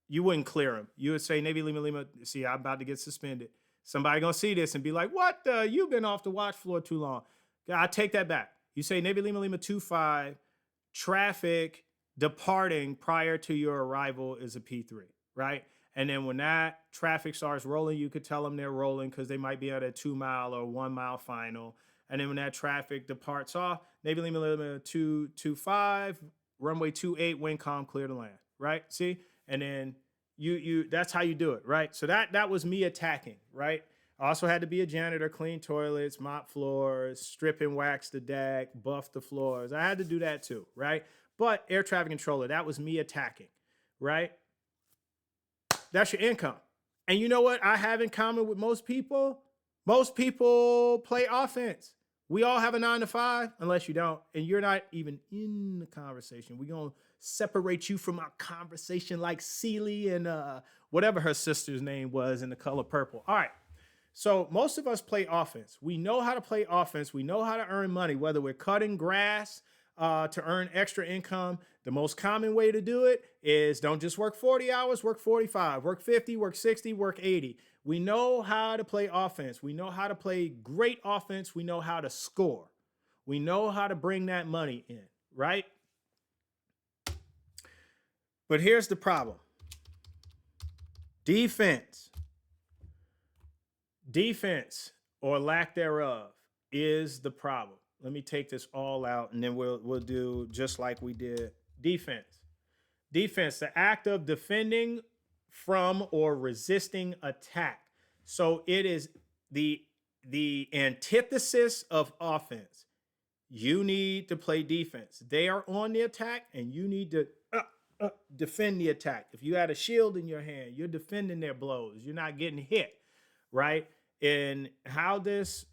you wouldn't clear them. You would say Navy Lima Lima. See, I'm about to get suspended. Somebody gonna see this and be like, "What? You've been off the watch floor too long." I take that back. You say Navy Lima Lima 25. Traffic departing prior to your arrival is a P3, right? And then when that traffic starts rolling, you could tell them they're rolling because they might be at a 2-mile or 1-mile final. And then when that traffic departs off, Navy Lima Lima 225, runway 28, wind calm, clear to land, right? See? And then you that's how you do it, right? So that was me attacking, right? I also had to be a janitor, clean toilets, mop floors, strip and wax the deck, buff the floors. I had to do that too, right? But air traffic controller, that was me attacking, right? That's your income. And you know what I have in common with most people? Most people play offense. We all have a 9 to 5, unless you don't, and you're not even in the conversation. We're going to separate you from our conversation like Celie and whatever her sister's name was in The Color Purple. All right. So most of us play offense. We know how to play offense. We know how to earn money, whether we're cutting grass to earn extra income. The most common way to do it is don't just work 40 hours, work 45, work 50, work 60, work 80. We know how to play offense. We know how to play great offense. We know how to score. We know how to bring that money in, right? But here's the problem. Defense or lack thereof is the problem. Let me take this all out and then we'll do just like we did defense. Defense, the act of defending from or resisting attack. So it is the antithesis of offense. You need to play defense. They are on the attack and you need to defend the attack. If you had a shield in your hand, you're defending their blows. You're not getting hit, right? And how this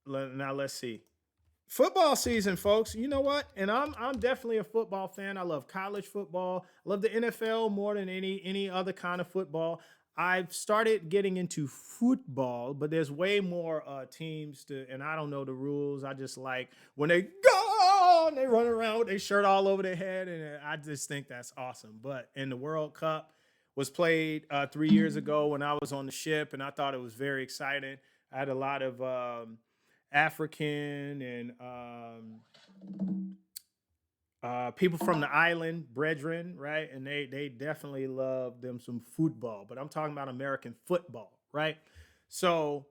now let's see. Football season, folks. You know what? And I'm definitely a football fan. I love college football. I love the NFL more than any other kind of football. I've started getting into football, but there's way more teams and I don't know the rules. I just like when they go and they run around with their shirt all over their head, and I just think that's awesome. But in the World Cup was played 3 years ago when I was on the ship, and I thought it was very exciting. I had a lot of African and People from the island, brethren, right? And they definitely love them some football, but I'm talking about American football, right? So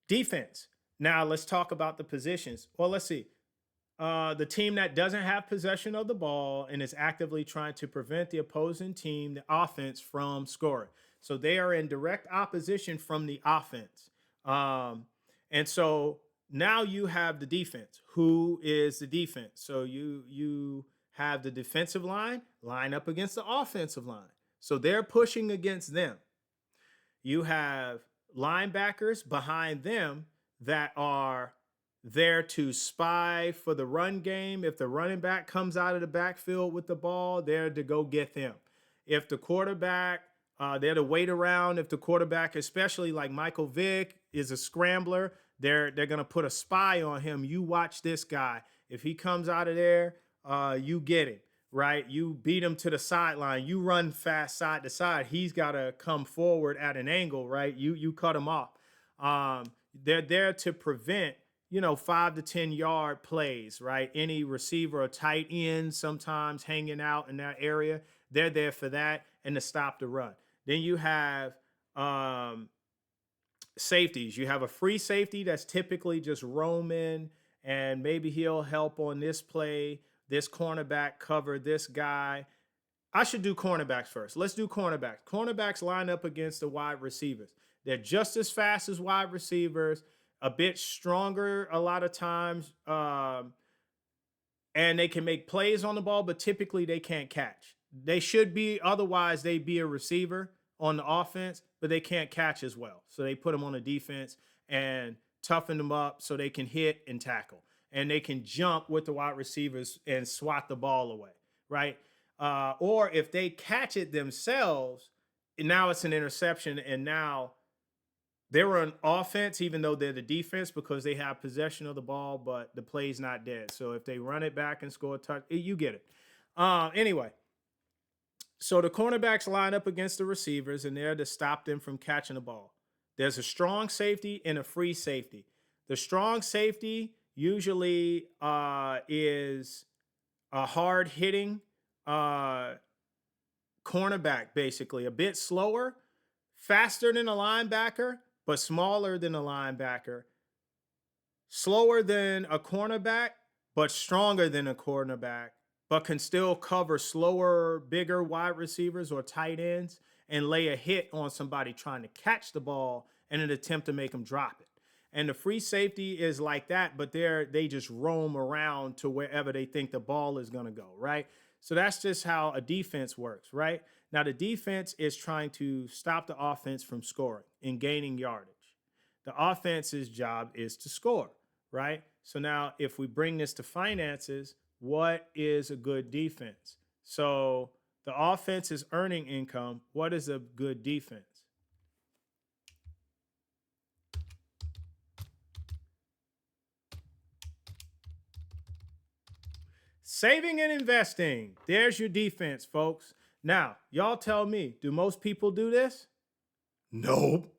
defense. Now let's talk about the positions. Well, let's see. The team that doesn't have possession of the ball and is actively trying to prevent the opposing team, the offense, from scoring. So they are in direct opposition from the offense. Um, and so now you have the defense. Who is the defense? So you have the defensive line up against the offensive line. So they're pushing against them. You have linebackers behind them that are there to spy for the run game. If the running back comes out of the backfield with the ball, they're to go get them. If the quarterback, they're to wait around. If the quarterback, especially like Michael Vick, is a scrambler, they're gonna put a spy on him. You watch this guy. If he comes out of there, you get him, right? You beat him to the sideline. You run fast side to side. He's got to come forward at an angle, right? You cut him off. They're there to prevent 5 to 10 yard plays, right? Any receiver or tight end sometimes hanging out in that area, they're there for that and to stop the run. Then you have safeties. You have a free safety that's typically just roaming, and maybe he'll help on this play. This cornerback cover this guy. I should do cornerbacks first. Let's do cornerbacks. Cornerbacks line up against the wide receivers. They're just as fast as wide receivers, a bit stronger a lot of times, and they can make plays on the ball, but typically they can't catch. They should be, otherwise they'd be a receiver on the offense, but they can't catch as well. So they put them on the defense and toughen them up so they can hit and tackle. And they can jump with the wide receivers and swat the ball away, right? Or if they catch it themselves, now it's an interception, and now they're on offense, even though they're the defense, because they have possession of the ball, but the play's not dead. So if they run it back and score a touch, you get it. Anyway, so the cornerbacks line up against the receivers, and they're to stop them from catching the ball. There's a strong safety and a free safety. The strong safety usually is a hard hitting cornerback, basically a bit slower, faster than a linebacker, but smaller than a linebacker, slower than a cornerback, but stronger than a cornerback, but can still cover slower, bigger wide receivers or tight ends and lay a hit on somebody trying to catch the ball in an attempt to make them drop it. And the free safety is like that, but they just roam around to wherever they think the ball is going to go, right? So that's just how a defense works, right? Now, the defense is trying to stop the offense from scoring and gaining yardage. The offense's job is to score, right? So now if we bring this to finances, what is a good defense? So the offense is earning income. What is a good defense? Saving and investing. There's your defense, folks. Now, y'all tell me, do most people do this? Nope.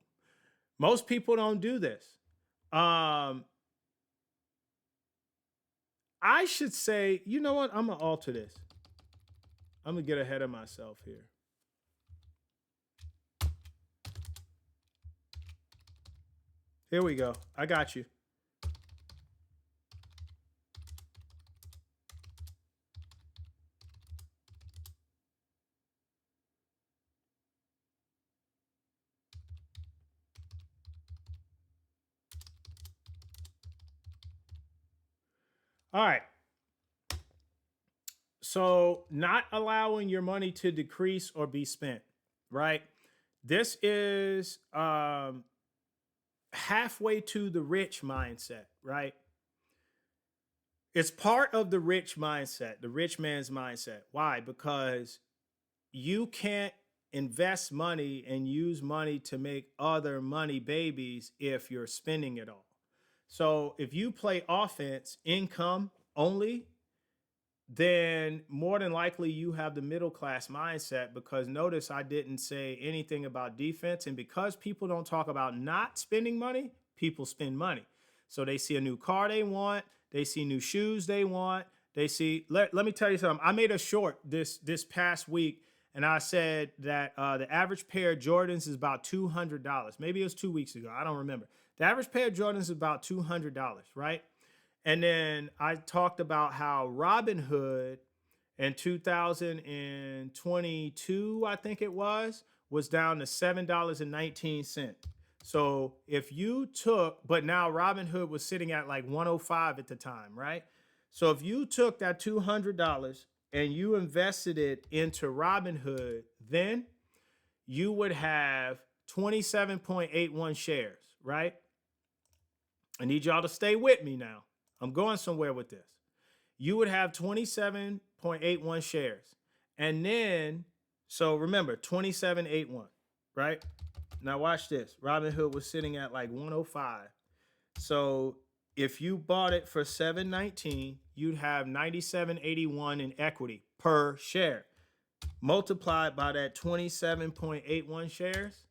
Most people don't do this. I should say, you know what? I'm going to alter this. I'm going to get ahead of myself here. Here we go. I got you. All right. So, not allowing your money to decrease or be spent, right? This is halfway to the rich mindset, right? It's part of the rich mindset, the rich man's mindset. Why? Because you can't invest money and use money to make other money babies if you're spending it all. So if you play offense, income only, then more than likely you have the middle class mindset, because notice I didn't say anything about defense. And because people don't talk about not spending money, people spend money. So they see a new car they want, they see new shoes they want, They see. Let me tell you something. I made a short this past week, and I said that the average pair of Jordans is about $200. Maybe it was 2 weeks ago. I don't remember. The average pair of Jordans is about $200, right? And then I talked about how Robinhood in 2022, I think it was down to $7.19. So if you took, but now Robinhood was sitting at like 105 at the time, right? So if you took that $200 and you invested it into Robinhood, then you would have 27.81 shares, right? I need y'all to stay with me now. I'm going somewhere with this. You would have 27.81 shares. And then, so remember, 2781, right? Now watch this. Robinhood was sitting at like 105. So if you bought it for 719, you'd have 9781 in equity per share. Multiplied by that 27.81 shares,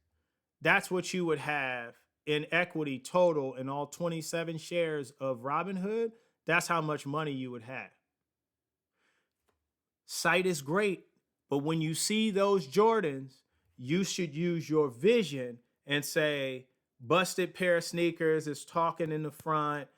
that's what you would have in equity total in all 27 shares of Robinhood. That's how much money you would have. Sight is great, but when you see those Jordans, you should use your vision and say, busted pair of sneakers, it's talking in the front,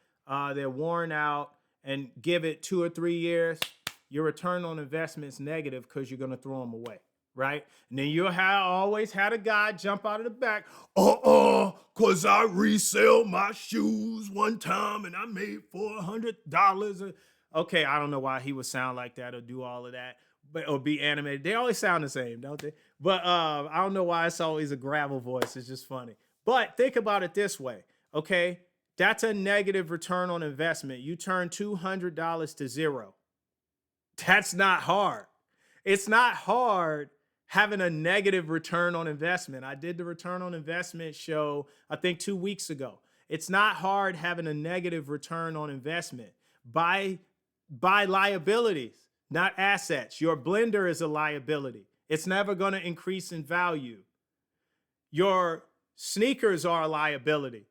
they're worn out, and give it 2 or 3 years, your return on investment is negative because you're going to throw them away, right? And then you'll always had a guy jump out of the back, because I resell my shoes one time and I made $400. Okay, I don't know why he would sound like that or do all of that, but or be animated. They always sound the same, don't they? But I don't know why it's always a gravel voice. It's just funny. But think about it this way, okay? That's a negative return on investment. You turn $200 to zero. That's not hard. It's not hard having a negative return on investment. I did the return on investment show, I think 2 weeks ago. It's not hard having a negative return on investment. Buy liabilities, not assets. Your blender is a liability. It's never going to increase in value. Your sneakers are a liability.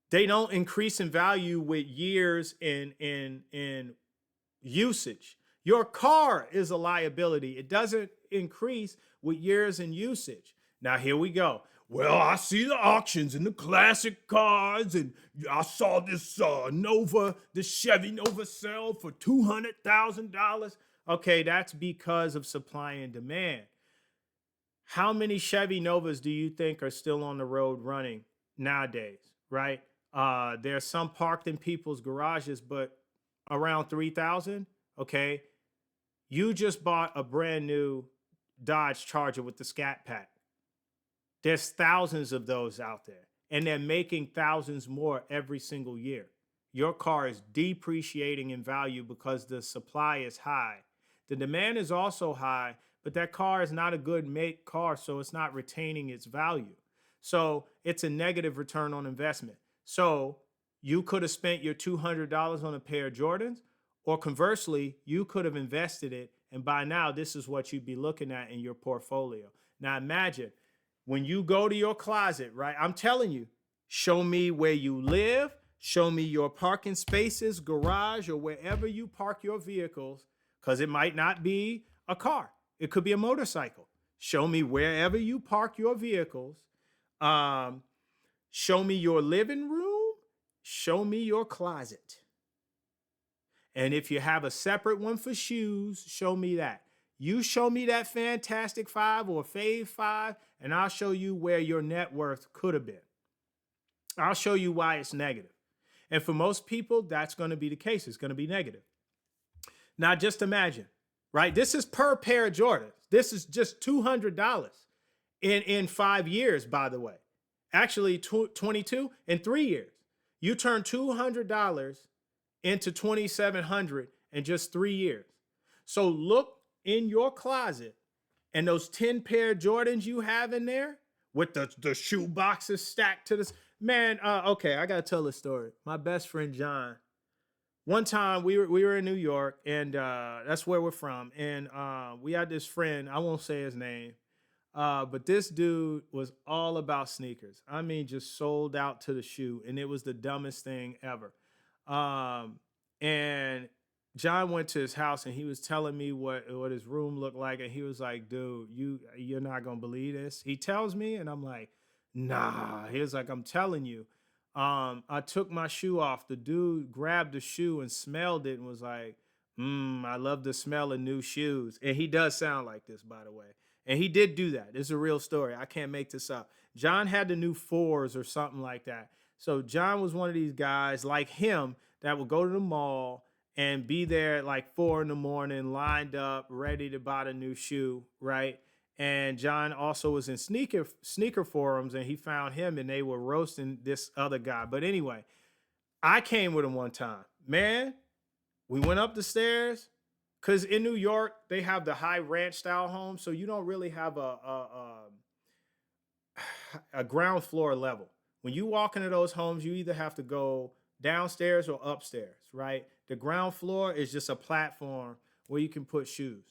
They don't increase in value with years in usage. Your car is a liability. It doesn't increase with years in usage. Now, here we go. Well, I see the auctions and the classic cars, and I saw this Nova, this Chevy Nova sell for $200,000. Okay, that's because of supply and demand. How many Chevy Novas do you think are still on the road running nowadays, right? There's some parked in people's garages, but around 3,000, okay? You just bought a brand new Dodge Charger with the Scat Pack. There's thousands of those out there, and they're making thousands more every single year. Your car is depreciating in value because the supply is high. The demand is also high, but that car is not a good make car, so it's not retaining its value. So it's a negative return on investment. So you could have spent your $200 on a pair of Jordans, or conversely, you could have invested it, and by now, this is what you'd be looking at in your portfolio. Now imagine, when you go to your closet, right? I'm telling you, show me where you live, show me your parking spaces, garage, or wherever you park your vehicles, because it might not be a car. It could be a motorcycle. Show me wherever you park your vehicles. Show me your living room. Show me your closet. And if you have a separate one for shoes, show me that. You show me that Fantastic Five or Fave Five, and I'll show you where your net worth could have been. I'll show you why it's negative. And for most people, that's going to be the case. It's going to be negative. Now, just imagine, right? This is per pair of Jordans. This is just $200 in 5 years, by the way. Actually, 22 in 3 years. You turn $200 into $2,700 in just 3 years. So look in your closet, and those 10 pair of Jordans you have in there with the shoe boxes stacked to this. Man, okay, I got to tell this story. My best friend, John, one time we were in New York, and that's where we're from. And we had this friend, I won't say his name, but this dude was all about sneakers. I mean, just sold out to the shoe, and it was the dumbest thing ever. And John went to his house and he was telling me what his room looked like, and he was like, "Dude, you're not gonna believe this." He tells me, and I'm like, "Nah." He was like, "I'm telling you." I took my shoe off. The dude grabbed the shoe and smelled it and was like, I love the smell of new shoes." And he does sound like this, by the way. And he did do that. It's a real story. I can't make this up. John had the new fours or something like that. So John was one of these guys like him that would go to the mall and be there at like 4 in the morning, lined up, ready to buy the new shoe, right? And John also was in sneaker forums, and he found him, and they were roasting this other guy. But anyway, I came with him one time, man. We went up the stairs because in New York they have the high ranch style home, so you don't really have a ground floor level. When you walk into those homes, you either have to go downstairs or upstairs, right? The ground floor is just a platform where you can put shoes.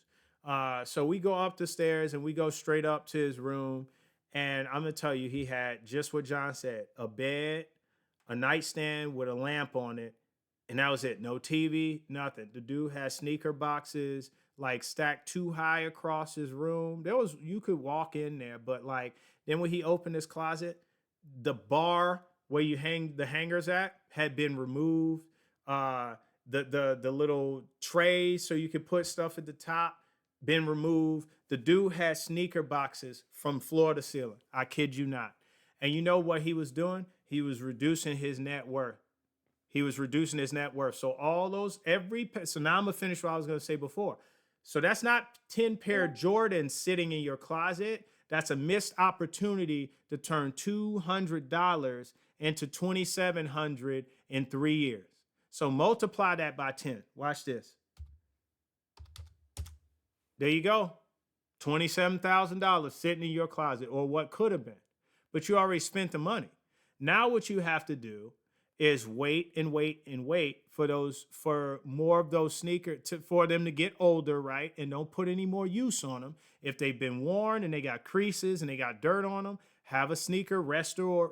So we go up the stairs and we go straight up to his room. And I'm going to tell you, he had just what John said: a bed, a nightstand with a lamp on it. And that was it. No TV, nothing. The dude had sneaker boxes like stacked too high across his room. You could walk in there, but like, then when he opened his closet, the bar where you hang the hangers at had been removed. The little tray so you could put stuff at the top been removed. The dude had sneaker boxes from floor to ceiling. I kid you not. And you know what he was doing? He was reducing his net worth. He was reducing his net worth. So so now I'm gonna finish what I was gonna say before. So that's not 10 pair of Jordans sitting in your closet. That's a missed opportunity to turn $200 into $2,700 in 3 years. So multiply that by 10. Watch this. There you go. $27,000 sitting in your closet, or what could have been. But you already spent the money. Now what you have to do is wait and wait and wait for more of those sneakers for them to get older, right? And don't put any more use on them. If they've been worn and they got creases and they got dirt on them, have a sneaker restorer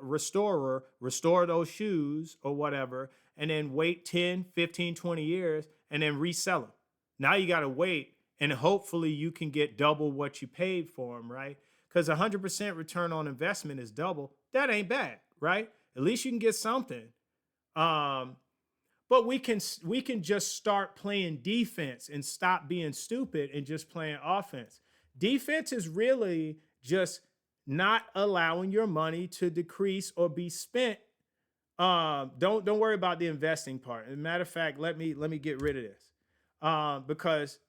restore those shoes or whatever, and then wait 10, 15, 20 years and then resell them. Now you got to wait, and hopefully you can get double what you paid for them, right? Because 100% return on investment is double. That ain't bad, right? At least you can get something. But we can just start playing defense and stop being stupid and just playing offense. Defense is really just not allowing your money to decrease or be spent. Don't worry about the investing part. As a matter of fact, let me get rid of this. Because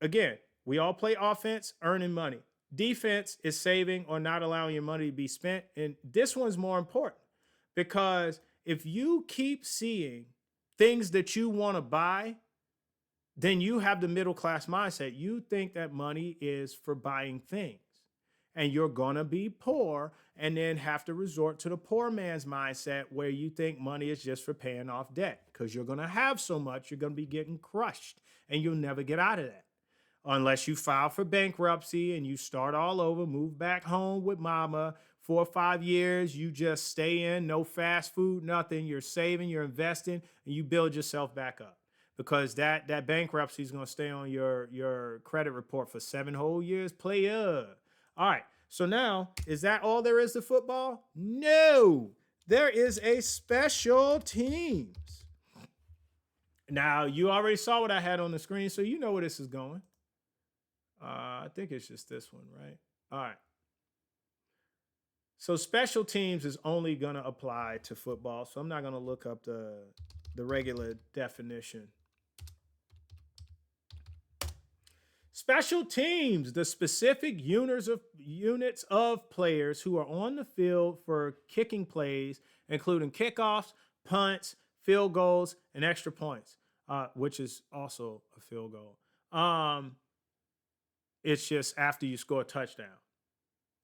again, we all play offense, earning money. Defense is saving or not allowing your money to be spent. And this one's more important because if you keep seeing things that you want to buy, then you have the middle class mindset. You think that money is for buying things, and you're going to be poor and then have to resort to the poor man's mindset where you think money is just for paying off debt because you're going to have so much, you're going to be getting crushed and you'll never get out of that. Unless you file for bankruptcy and you start all over, move back home with mama. 4 or 5 years, you just stay in, no fast food, nothing. You're saving, you're investing, and you build yourself back up. Because that bankruptcy is going to stay on your credit report for 7 whole years. Player. All right. So now, is that all there is to football? No. There is a special teams. Now, you already saw what I had on the screen, so you know where this is going. I think it's just this one, right? All right. So special teams is only going to apply to football. So I'm not going to look up the regular definition. Special teams, the specific units of players who are on the field for kicking plays, including kickoffs, punts, field goals, and extra points, which is also a field goal. It's just after you score a touchdown.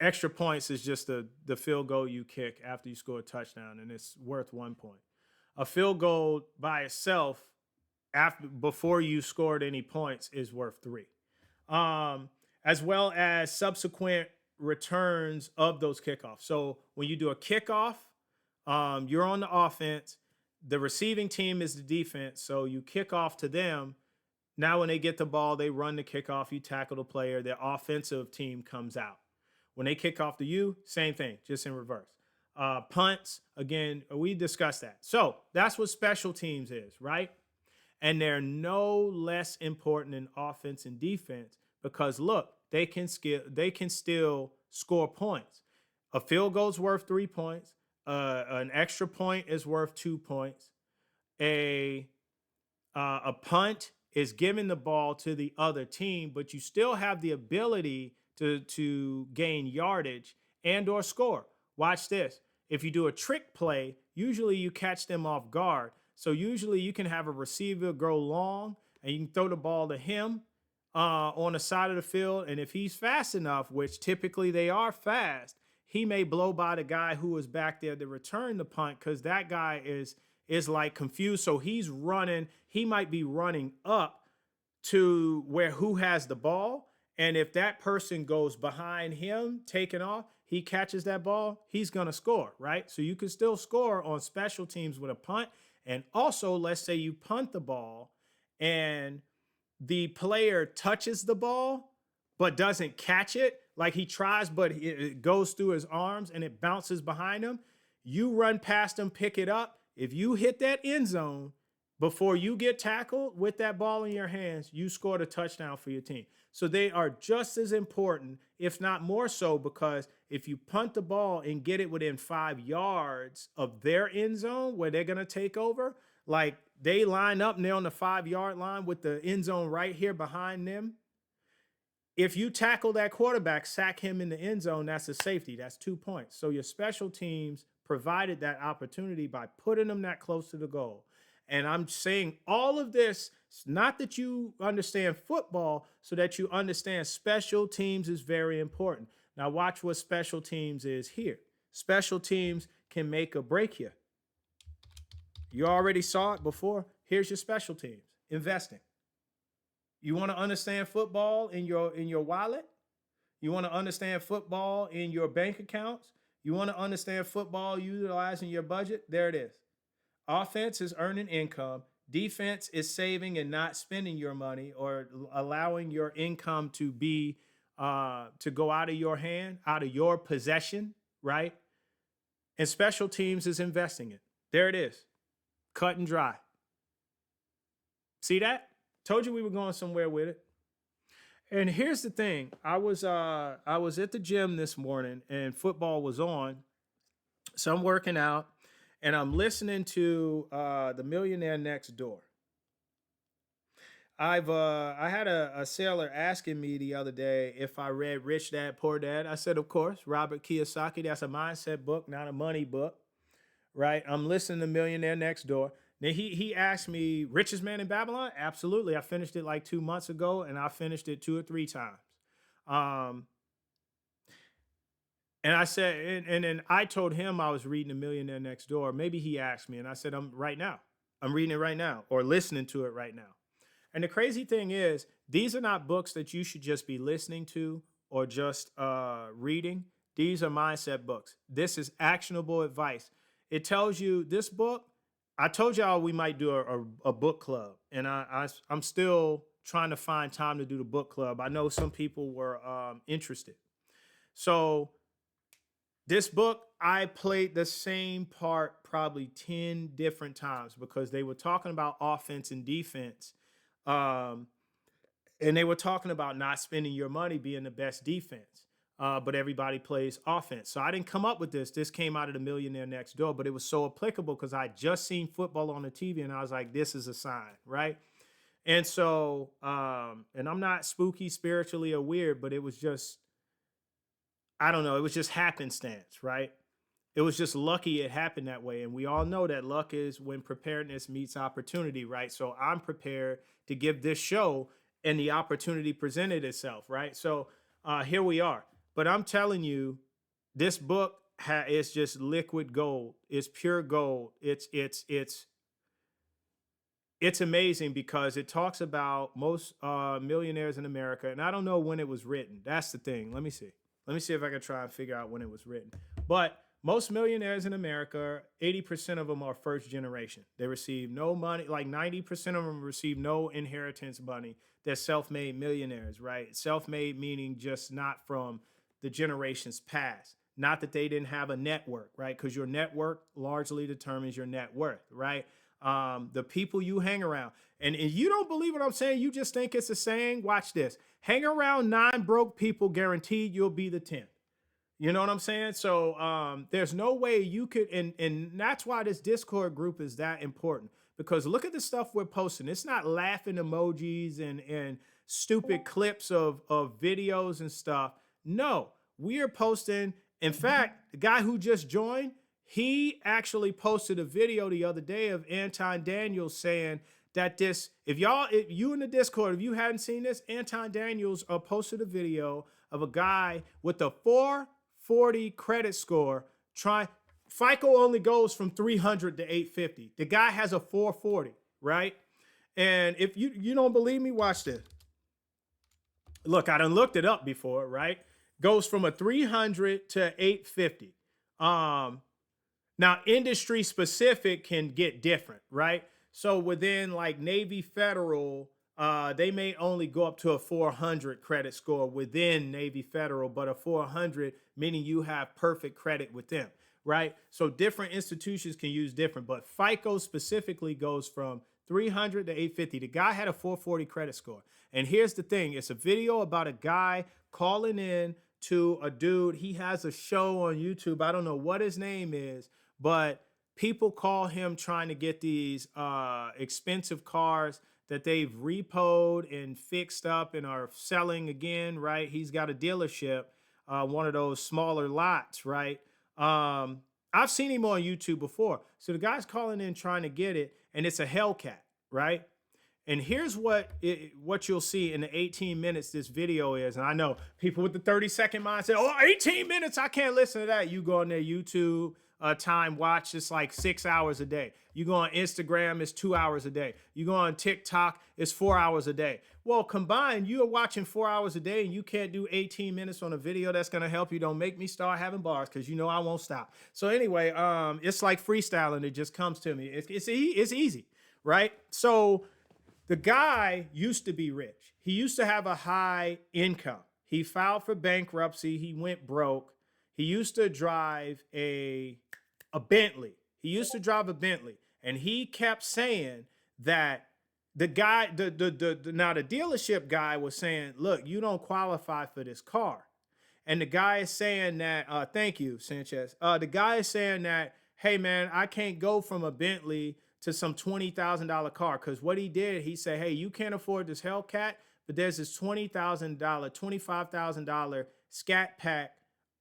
Extra points is just the field goal you kick after you score a touchdown, and it's worth 1 point. A field goal by itself, before you scored any points, is worth 3. As well as subsequent returns of those kickoffs. So when you do a kickoff, you're on the offense. The receiving team is the defense, so you kick off to them. Now, when they get the ball, they run the kickoff. You tackle the player. Their offensive team comes out. When they kick off to you, same thing, just in reverse. Punts, again, we discussed that. So that's what special teams is, right? And they're no less important than offense and defense because look, they can still score points. A field goal's worth 3 points. An extra point is worth 2 points. A punt is giving the ball to the other team, but you still have the ability to gain yardage and or score. Watch this. If you do a trick play, usually you catch them off guard. So usually you can have a receiver go long and you can throw the ball to him on the side of the field. And if he's fast enough, which typically they are fast, he may blow by the guy who is back there to return the punt because that guy is like confused. So he's running. He might be running up to where who has the ball. And if that person goes behind him, taking off, he catches that ball, he's going to score, right? So you can still score on special teams with a punt. And also, let's say you punt the ball and the player touches the ball but doesn't catch it. Like he tries, but it goes through his arms and it bounces behind him. You run past him, pick it up. If you hit that end zone before you get tackled with that ball in your hands, you scored a touchdown for your team. So they are just as important, if not more so, because if you punt the ball and get it within 5 yards of their end zone where they're going to take over, like they line up and they're on the 5-yard line with the end zone right here behind them. If you tackle that quarterback, sack him in the end zone, that's a safety. That's 2 points. So your special teams provided that opportunity by putting them that close to the goal. And I'm saying all of this, not that you understand football, so that you understand special teams is very important. Now watch what special teams is here. Special teams can make or break you. You already saw it before. Here's your special teams. Investing. You want to understand football in your wallet? You want to understand football in your bank accounts? You want to understand football utilizing your budget? There it is. Offense is earning income. Defense is saving and not spending your money or allowing your income to be to go out of your hand, out of your possession, right? And special teams is investing it. There it is. Cut and dry. See that? Told you we were going somewhere with it. And here's the thing. I was at the gym this morning and football was on. So I'm working out and I'm listening to The Millionaire Next Door. I had a sailor asking me the other day if I read Rich Dad Poor Dad. I said, of course, Robert Kiyosaki. That's a mindset book, not a money book, right? I'm listening to Millionaire Next Door. Then he asked me, Richest Man in Babylon? Absolutely. I finished it like 2 months ago, and I finished it 2 or 3 times. And I said, and then I told him I was reading The Millionaire Next Door. Maybe he asked me, and I said, I'm reading it right now, or listening to it right now. And the crazy thing is, these are not books that you should just be listening to or just reading. These are mindset books. This is actionable advice. It tells you this book. I told y'all we might do a book club, and I'm still trying to find time to do the book club. I know some people were interested. So this book, I played the same part probably 10 different times because they were talking about offense and defense. And they were talking about not spending your money being the best defense. But everybody plays offense. So I didn't come up with this. This came out of The Millionaire Next Door, but it was so applicable because I just seen football on the TV and I was like, this is a sign, right? And so, and I'm not spooky, spiritually or weird, but it was just, I don't know, it was just happenstance, right? It was just lucky it happened that way. And we all know that luck is when preparedness meets opportunity, right? So I'm prepared to give this show and the opportunity presented itself, right? So here we are. But I'm telling you, this book is just liquid gold. It's pure gold. It's amazing because it talks about most millionaires in America. And I don't know when it was written. That's the thing. Let me see. Let me see if I can try and figure out when it was written. But most millionaires in America, 80% of them are first generation. They receive no money, like 90% of them receive no inheritance money. They're self-made millionaires, right? Self-made meaning just not from the generations past. Not that they didn't have a network, right? Because your network largely determines your net worth, right? The people you hang around. And you don't believe what I'm saying, you just think it's a saying. Watch this. Hang around 9 broke people, guaranteed you'll be the 10th. You know what I'm saying? So there's no way you could, and that's why this Discord group is that important. Because look at the stuff we're posting. It's not laughing emojis and stupid clips of videos and stuff. No, we are posting. In fact, the guy who just joined, he actually posted a video the other day of Anton Daniels saying that this, if you in the Discord, if you hadn't seen this, Anton Daniels posted a video of a guy with a 440 credit score FICO only goes from 300 to 850. The guy has a 440, right? And if you don't believe me, watch this. Look, I done looked it up before, right? Goes from a 300 to 850. Now, industry specific can get different, right? So within like Navy Federal, they may only go up to a 400 credit score within Navy Federal, but a 400 meaning you have perfect credit with them, right? So different institutions can use different, but FICO specifically goes from 300 to 850. The guy had a 440 credit score. And here's the thing. It's a video about a guy calling in to a dude. He has a show on YouTube. I don't know what his name is, but people call him trying to get these expensive cars that they've repoed and fixed up and are selling again, right? He's got a dealership, one of those smaller lots, right? I've seen him on YouTube before. So the guy's calling in trying to get it, and it's a Hellcat, right? And here's what you'll see in the 18 minutes this video is. And I know people with the 30-second mind say, oh, 18 minutes, I can't listen to that. You go on their YouTube time watch, it's like 6 hours a day. You go on Instagram, it's 2 hours a day. You go on TikTok, it's 4 hours a day. Well, combined, you are watching 4 hours a day and you can't do 18 minutes on a video that's going to help you. Don't make me start having bars because you know I won't stop. So anyway, it's like freestyling. It just comes to me. It's easy, right? So the guy used to be rich. He used to have a high income. He filed for bankruptcy. He went broke. He used to drive a Bentley. He used to drive a Bentley. And he kept saying that the guy, the dealership guy was saying, look, you don't qualify for this car. And the guy is saying that, thank you, Sanchez. The guy is saying that, hey, man, I can't go from a Bentley to some $20,000 car. Because what he did, he said, hey, you can't afford this Hellcat, but there's this $20,000, $25,000 Scat Pack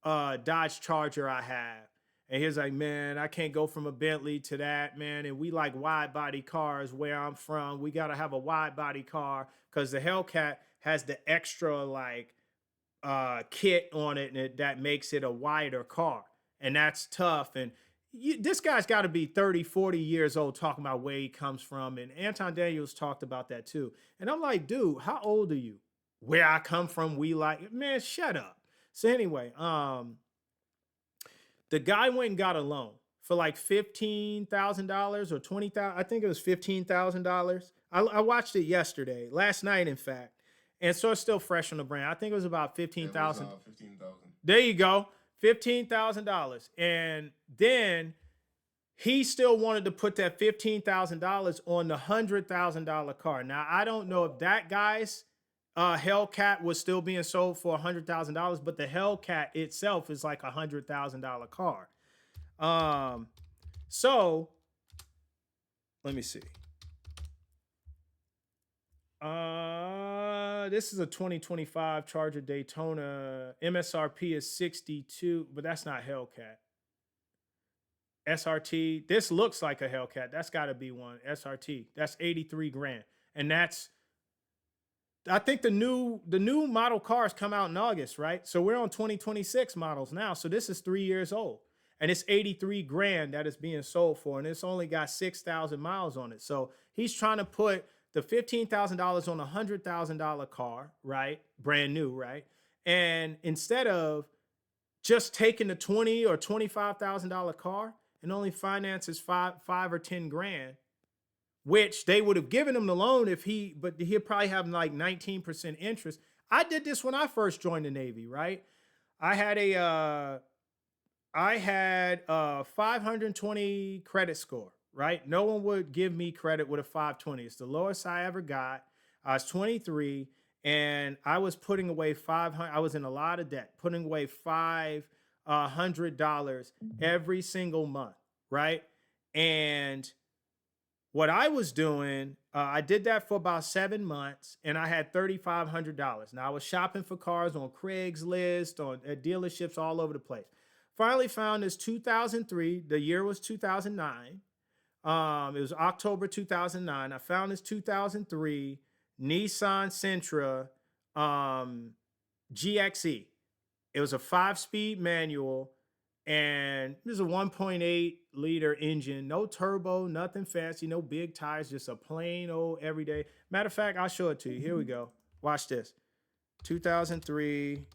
Dodge Charger I have. And he's like, man, I can't go from a Bentley to that, man. And we like wide body cars where I'm from. We got to have a wide body car because the Hellcat has the extra like kit on it and that makes it a wider car. And that's tough. And this guy's got to be 30, 40 years old talking about where he comes from. And Anton Daniels talked about that too. And I'm like, dude, how old are you? Where I come from, we like, man, shut up. So anyway, the guy went and got a loan for like $15,000 or $20,000. I think it was $15,000. I watched it yesterday, last night, in fact. And so it's still fresh on the brain. I think it was about $15,000. There you go. $15,000. And then he still wanted to put that $15,000 on the $100,000 car. Now, I don't know if that guy's Hellcat was still being sold for $100,000, but the Hellcat itself is like $100,000 car. So let me see. This is a 2025 Charger Daytona. MSRP is 62, but that's not Hellcat. SRT. This looks like a Hellcat. That's got to be one. SRT. That's 83 grand, and that's. I think the new model cars come out in August, right? So we're on 2026 models now. So this is 3 years old. And it's 83 grand that is being sold for. And it's only got 6,000 miles on it. So he's trying to put the $15,000 on a $100,000 car, right? Brand new, right? And instead of just taking the 20 or $25,000 car and only finances five or 10 grand, which they would have given him the loan but he'd probably have like 19% interest. I did this when I first joined the Navy, right? I had a 520 credit score, right? No one would give me credit with a 520. It's the lowest I ever got. I was 23 and I was putting away 500. I was in a lot of debt, putting away $500 every single month, right? And what I was doing, I did that for about 7 months and I had $3,500. Now I was shopping for cars on Craigslist, at dealerships all over the place. Finally found this 2003. The year was 2009. It was October 2009. I found this 2003 Nissan Sentra GXE. It was a 5-speed manual and it was a 1.8 liter engine, no turbo, nothing fancy, no big tires, just a plain old everyday. Matter of fact, I'll show it to you. Here we go. Watch this. 2003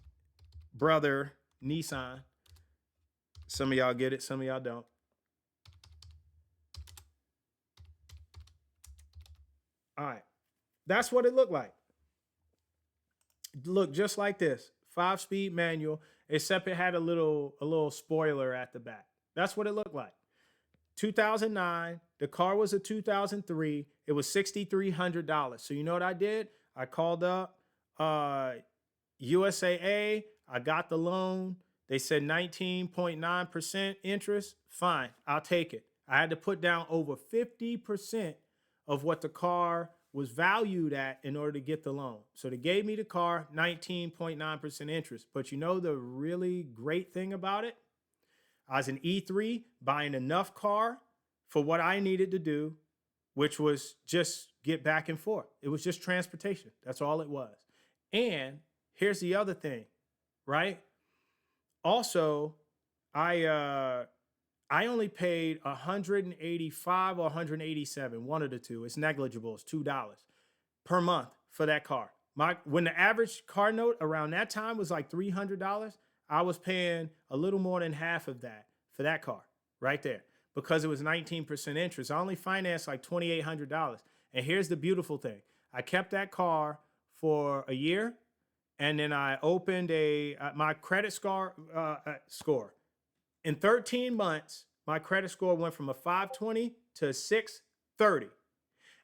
brother Nissan. Some of y'all get it, some of y'all don't. All right. That's what it looked like. It looked just like this. 5-speed manual, except it had a little spoiler at the back. That's what it looked like. 2009. The car was a 2003. It was $6,300. So you know what I did? I called up USAA. I got the loan. They said 19.9% interest. Fine, I'll take it. I had to put down over 50% of what the car was valued at in order to get the loan. So they gave me the car, 19.9% interest. But you know the really great thing about it? I was an E3 buying enough car for what I needed to do, which was just get back and forth. It was just transportation. That's all it was. And here's the other thing, right? Also, I only paid $185 or 187, one of the two. It's negligible. It's $2 per month for that car. When the average car note around that time was like $300, I was paying a little more than half of that for that car right there because it was 19% interest. I only financed like $2,800. And here's the beautiful thing. I kept that car for a year. And then I opened my credit score. In 13 months, my credit score went from a 520 to a 630.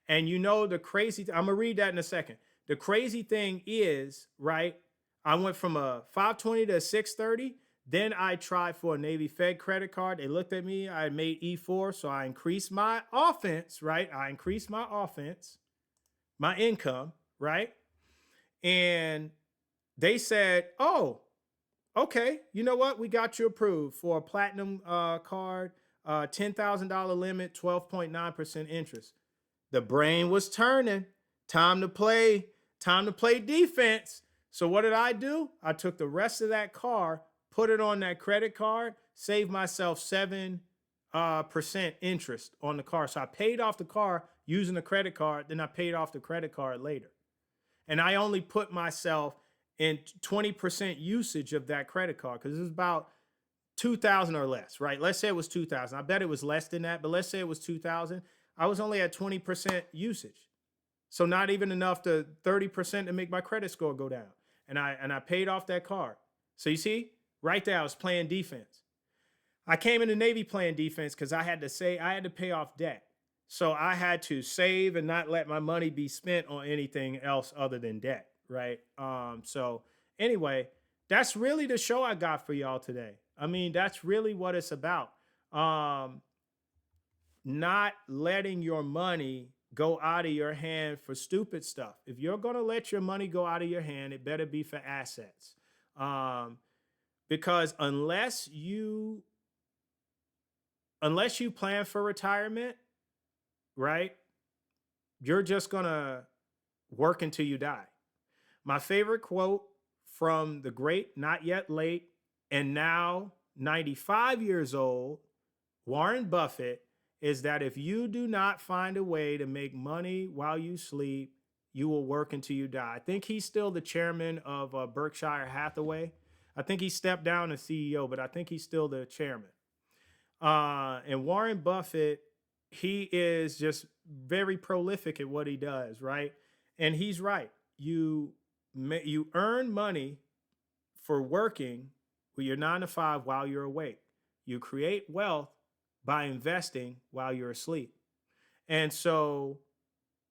And you know the crazy, I'm gonna read that in a second. The crazy thing is, right, I went from a 520 to a 630. Then I tried for a Navy Fed credit card. They looked at me, I made E4, so I increased my offense, right? I increased my offense, my income, right? And they said, oh, okay, you know what? We got you approved for a platinum card, $10,000 limit, 12.9% interest. The brain was turning. Time to play defense. So what did I do? I took the rest of that car, put it on that credit card, saved myself 7% interest on the car. So I paid off the car using the credit card, then I paid off the credit card later. And I only put myself in 20% usage of that credit card because it was about 2,000 or less, right? Let's say it was 2,000. I bet it was less than that, but let's say it was 2,000. I was only at 20% usage. So not even enough to 30% to make my credit score go down. And I paid off that card. So you see, right there, I was playing defense. I came in the Navy playing defense because I had to pay off debt. So I had to save and not let my money be spent on anything else other than debt, right? So anyway, that's really the show I got for y'all today. I mean, that's really what it's about. Not letting your money go out of your hand for stupid stuff. If you're going to let your money go out of your hand, it better be for assets. Because unless you plan for retirement, right, you're just going to work until you die. My favorite quote from the great, not yet late, and now 95 years old, Warren Buffett, is that if you do not find a way to make money while you sleep, you will work until you die. I think he's still the chairman of Berkshire Hathaway. I think he stepped down as CEO, but I think he's still the chairman. And Warren Buffett, he is just very prolific at what he does, right? And he's right. You earn money for working with your 9 to 5 while you're awake. You create wealth by investing while you're asleep. And so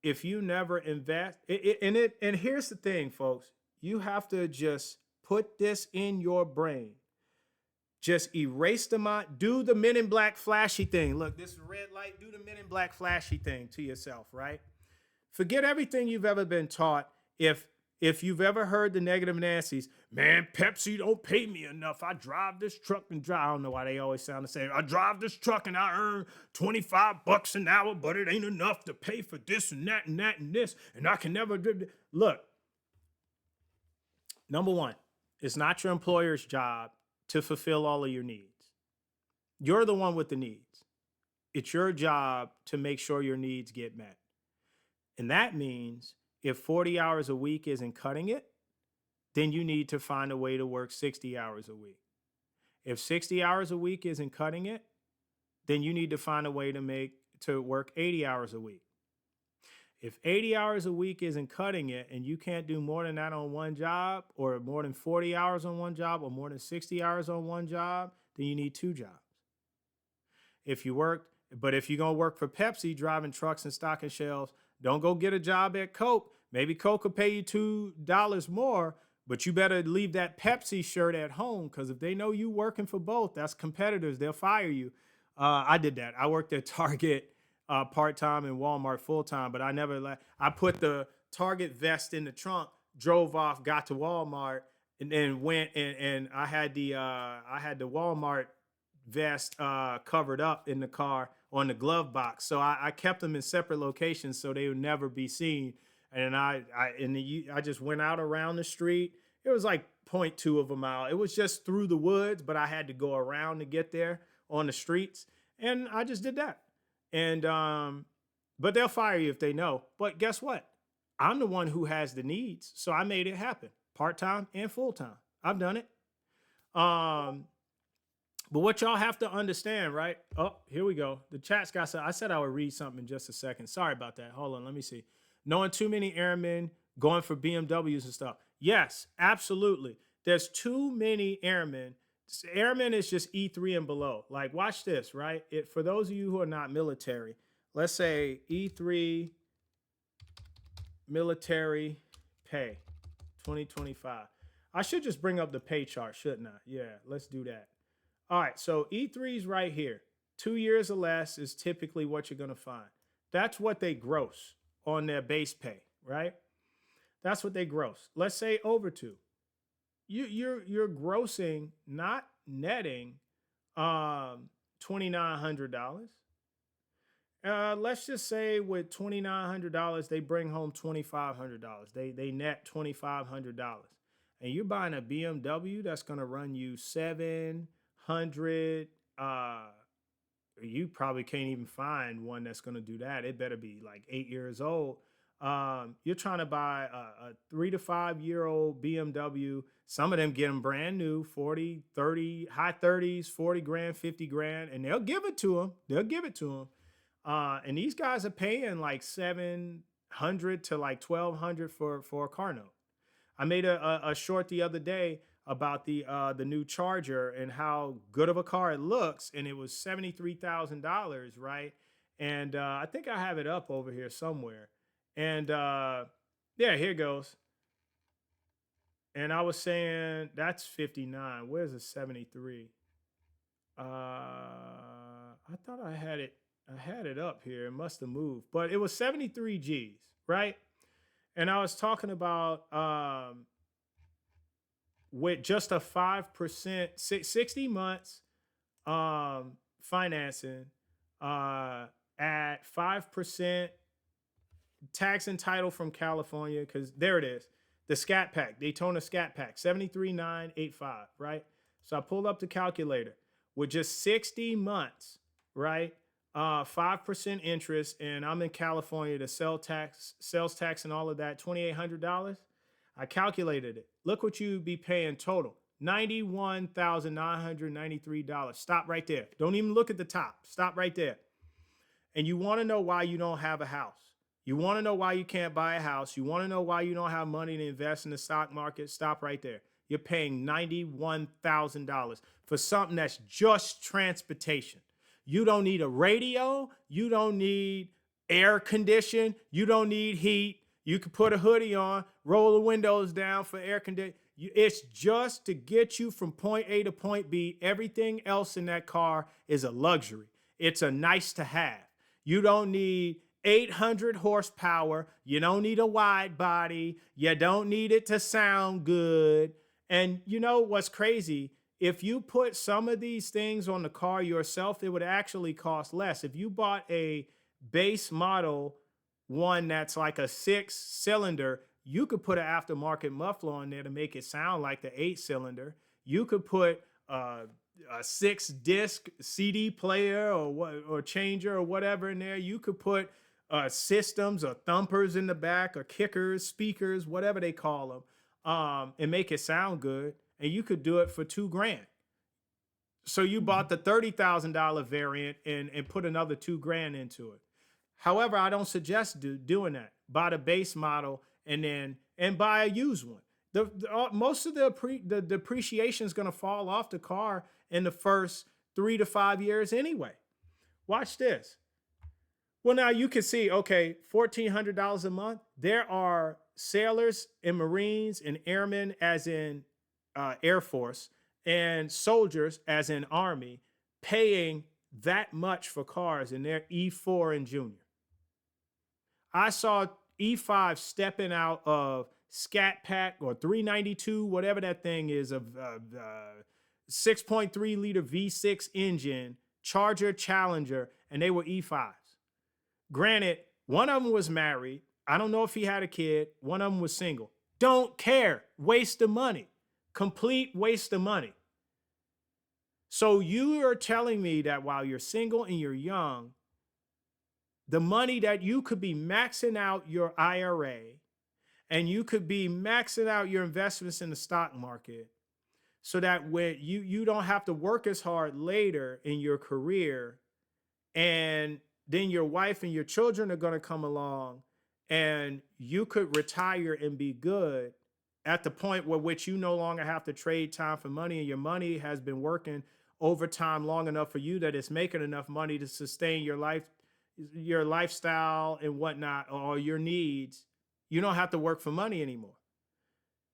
if you never invest, and here's the thing, folks, you have to just put this in your brain. Just erase the mind, do the Men in Black flashy thing. Look, this is red light, do the Men in Black flashy thing to yourself, right? Forget everything you've ever been taught. If you've ever heard the negative Nancy's, man, Pepsi don't pay me enough. I drive this truck and drive. I don't know why they always sound the same. I drive this truck and I earn $25 an hour, but it ain't enough to pay for this and that and that and this. And I can never do. Look, number one, it's not your employer's job to fulfill all of your needs. You're the one with the needs. It's your job to make sure your needs get met. And that means if 40 hours a week isn't cutting it, then you need to find a way to work 60 hours a week. If 60 hours a week isn't cutting it, then you need to find a way to work 80 hours a week. If 80 hours a week isn't cutting it and you can't do more than that on one job, or more than 40 hours on one job, or more than 60 hours on one job, then you need 2 jobs. If you're going to work for Pepsi driving trucks and stocking shelves, don't go get a job at Coke. Maybe Coke will pay you $2 more, but you better leave that Pepsi shirt at home, because if they know you working for both, that's competitors. They'll fire you. I did that. I worked at Target part-time and Walmart full-time, but I put the Target vest in the trunk, drove off, got to Walmart, and then went and I had the Walmart vest covered up in the car on the glove box. So I kept them in separate locations so they would never be seen. And I just went out around the street. It was like 0.2 of a mile. It was just through the woods, but I had to go around to get there on the streets. And I just did that. And but they'll fire you if they know. But guess what? I'm the one who has the needs. So I made it happen. Part-time and full-time. I've done it. But what y'all have to understand, right? Oh, here we go. The chat's got some. I said I would read something in just a second. Sorry about that. Hold on. Let me see. Knowing too many airmen going for BMWs and stuff. Yes, absolutely. There's too many airmen. Airmen is just E3 and below. Like, watch this, right? For those of you who are not military, let's say E3 military pay 2025. I should just bring up the pay chart, shouldn't I? Yeah, let's do that. All right, so E3 is right here. 2 years or less is typically what you're going to find. That's what they gross on their base pay, right? That's what they gross. Let's say over 2. You're grossing, not netting, $2,900. Let's just say with $2,900, they bring home $2,500. They net $2,500, and you're buying a BMW that's going to run you 700. You probably can't even find one that's going to do that. It better be like 8 years old. You're trying to buy a 3 to 5 year old BMW. Some of them get them brand new, 40, 30, high 30s, 40 grand, 50 grand, and they'll give it to them. And these guys are paying like 700 to like 1,200 for a car note. I made a short the other day about the new Charger and how good of a car it looks, and it was $73,000, right? And I think I have it up over here somewhere. And yeah, here goes. And I was saying that's 59. Where's the 73? I thought I had it up here. It must have moved, but it was 73 G's, right? And I was talking about with just a 5%, 60 months financing at 5% tax and title from California, because there it is. The Scat Pack, Daytona Scat Pack, 73,985, right? So I pulled up the calculator with just 60 months, right? 5% interest, and I'm in California, the sales tax and all of that, $2,800. I calculated it. Look what you'd be paying total. $91,993. Stop right there. Don't even look at the top. Stop right there. And you want to know why you don't have a house. You want to know why you can't buy a house. You want to know why you don't have money to invest in the stock market. Stop right there. You're paying $91,000 for something that's just transportation. You don't need a radio. You don't need air condition. You don't need heat. You can put a hoodie on, roll the windows down for air conditioning. It's just to get you from point A to point B. Everything else in that car is a luxury. It's a nice to have. You don't need 800 horsepower. You don't need a wide body. You don't need it to sound good. And you know what's crazy? If you put some of these things on the car yourself, it would actually cost less. If you bought a base model one that's like a 6-cylinder, you could put an aftermarket muffler on there to make it sound like the 8-cylinder. You could put a 6-disc CD player or changer or whatever in there. You could put systems or thumpers in the back or kickers, speakers, whatever they call them, and make it sound good. And you could do it for $2,000. So you bought the $30,000 variant and put another $2,000 into it. However, I don't suggest doing that. Buy the base model and buy a used one. Most of the depreciation is going to fall off the car in the first 3 to 5 years anyway. Watch this. Well, now you can see, okay, $1,400 a month. There are sailors and Marines and airmen, as in Air Force, and soldiers, as in Army, paying that much for cars in their E4 and Junior. I saw E5 stepping out of Scat Pack or 392, whatever that thing is, of 6.3 liter V6 engine, Charger Challenger, and they were E5s. Granted, one of them was married. I don't know if he had a kid. One of them was single. Don't care. Waste of money. Complete waste of money. So you are telling me that while you're single and you're young, the money that you could be maxing out your IRA and you could be maxing out your investments in the stock market so that when you don't have to work as hard later in your career, and then your wife and your children are going to come along and you could retire and be good at the point where which you no longer have to trade time for money, and your money has been working overtime long enough for you that it's making enough money to sustain your life, your lifestyle and whatnot, or your needs. You don't have to work for money anymore.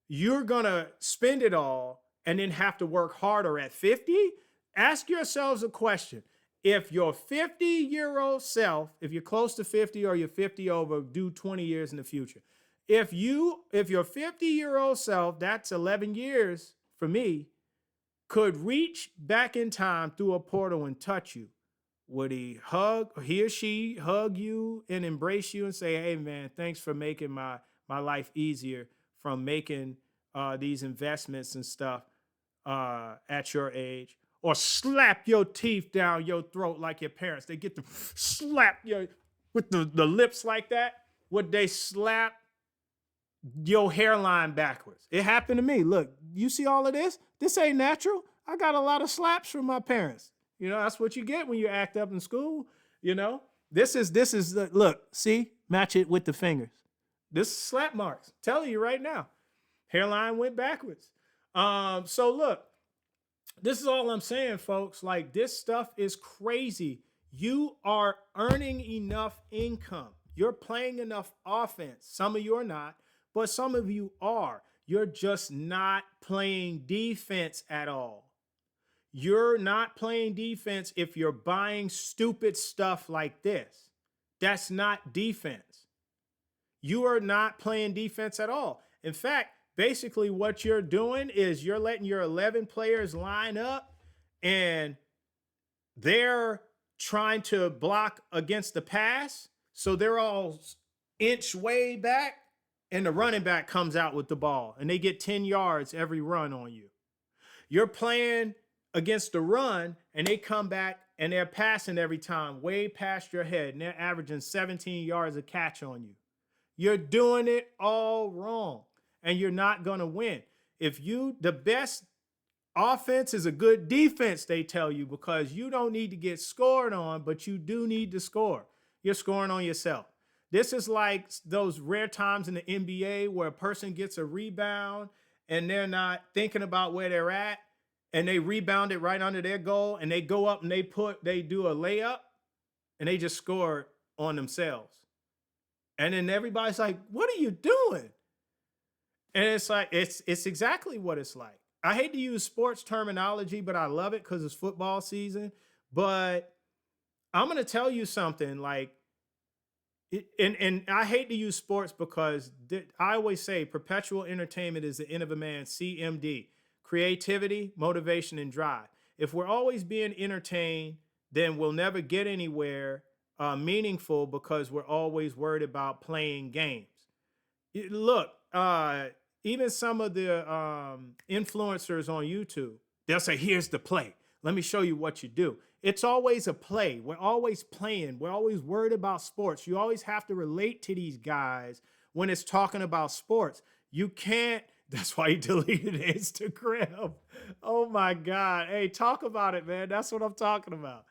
You're going to spend it all and then have to work harder at 50? Ask yourselves a question. If your 50-year-old self, if you're close to 50 or you're 50 over, due 20 years in the future. If your 50-year-old self, that's 11 years for me, could reach back in time through a portal and touch you, would he or she hug you and embrace you and say, hey, man, thanks for making my life easier from making these investments and stuff at your age? Or slap your teeth down your throat like your parents. They get to slap you with the lips like that. Would they slap your hairline backwards? It happened to me. Look, you see all of this? This ain't natural. I got a lot of slaps from my parents. You know, that's what you get when you act up in school. You know, this is look, see, match it with the fingers. This is slap marks. Telling you right now, hairline went backwards. So look, this is all I'm saying, folks. Like, this stuff is crazy. You are earning enough income. You're playing enough offense. Some of you are not, but some of you are. You're just not playing defense at all. You're not playing defense if you're buying stupid stuff like this. That's not defense. You are not playing defense at all. In fact, basically what you're doing is you're letting your 11 players line up and they're trying to block against the pass. So they're all inch way back and the running back comes out with the ball and they get 10 yards every run on you. You're playing against the run and they come back and they're passing every time way past your head and they're averaging 17 yards a catch on you. You're doing it all wrong and you're not going to win. The best Offense is a good defense, they tell you, because you don't need to get scored on, but you do need to score. You're scoring on yourself. This is like those rare times in the NBA where a person gets a rebound and they're not thinking about where they're at and they rebound it right under their goal and they go up and they do a layup and they just score on themselves. And then everybody's like, "What are you doing?" And it's like it's exactly what it's like. I hate to use sports terminology, but I love it because it's football season. But I'm gonna tell you something like, and I hate to use sports because I always say perpetual entertainment is the end of a man. CMD, creativity, motivation, and drive. If we're always being entertained, then we'll never get anywhere meaningful because we're always worried about playing games. Look, even some of the influencers on YouTube, they'll say, "Here's the play. Let me show you what you do." It's always a play. We're always playing. We're always worried about sports. You always have to relate to these guys when it's talking about sports. You can't. That's why he deleted Instagram. Oh my God. Hey, talk about it, man. That's what I'm talking about.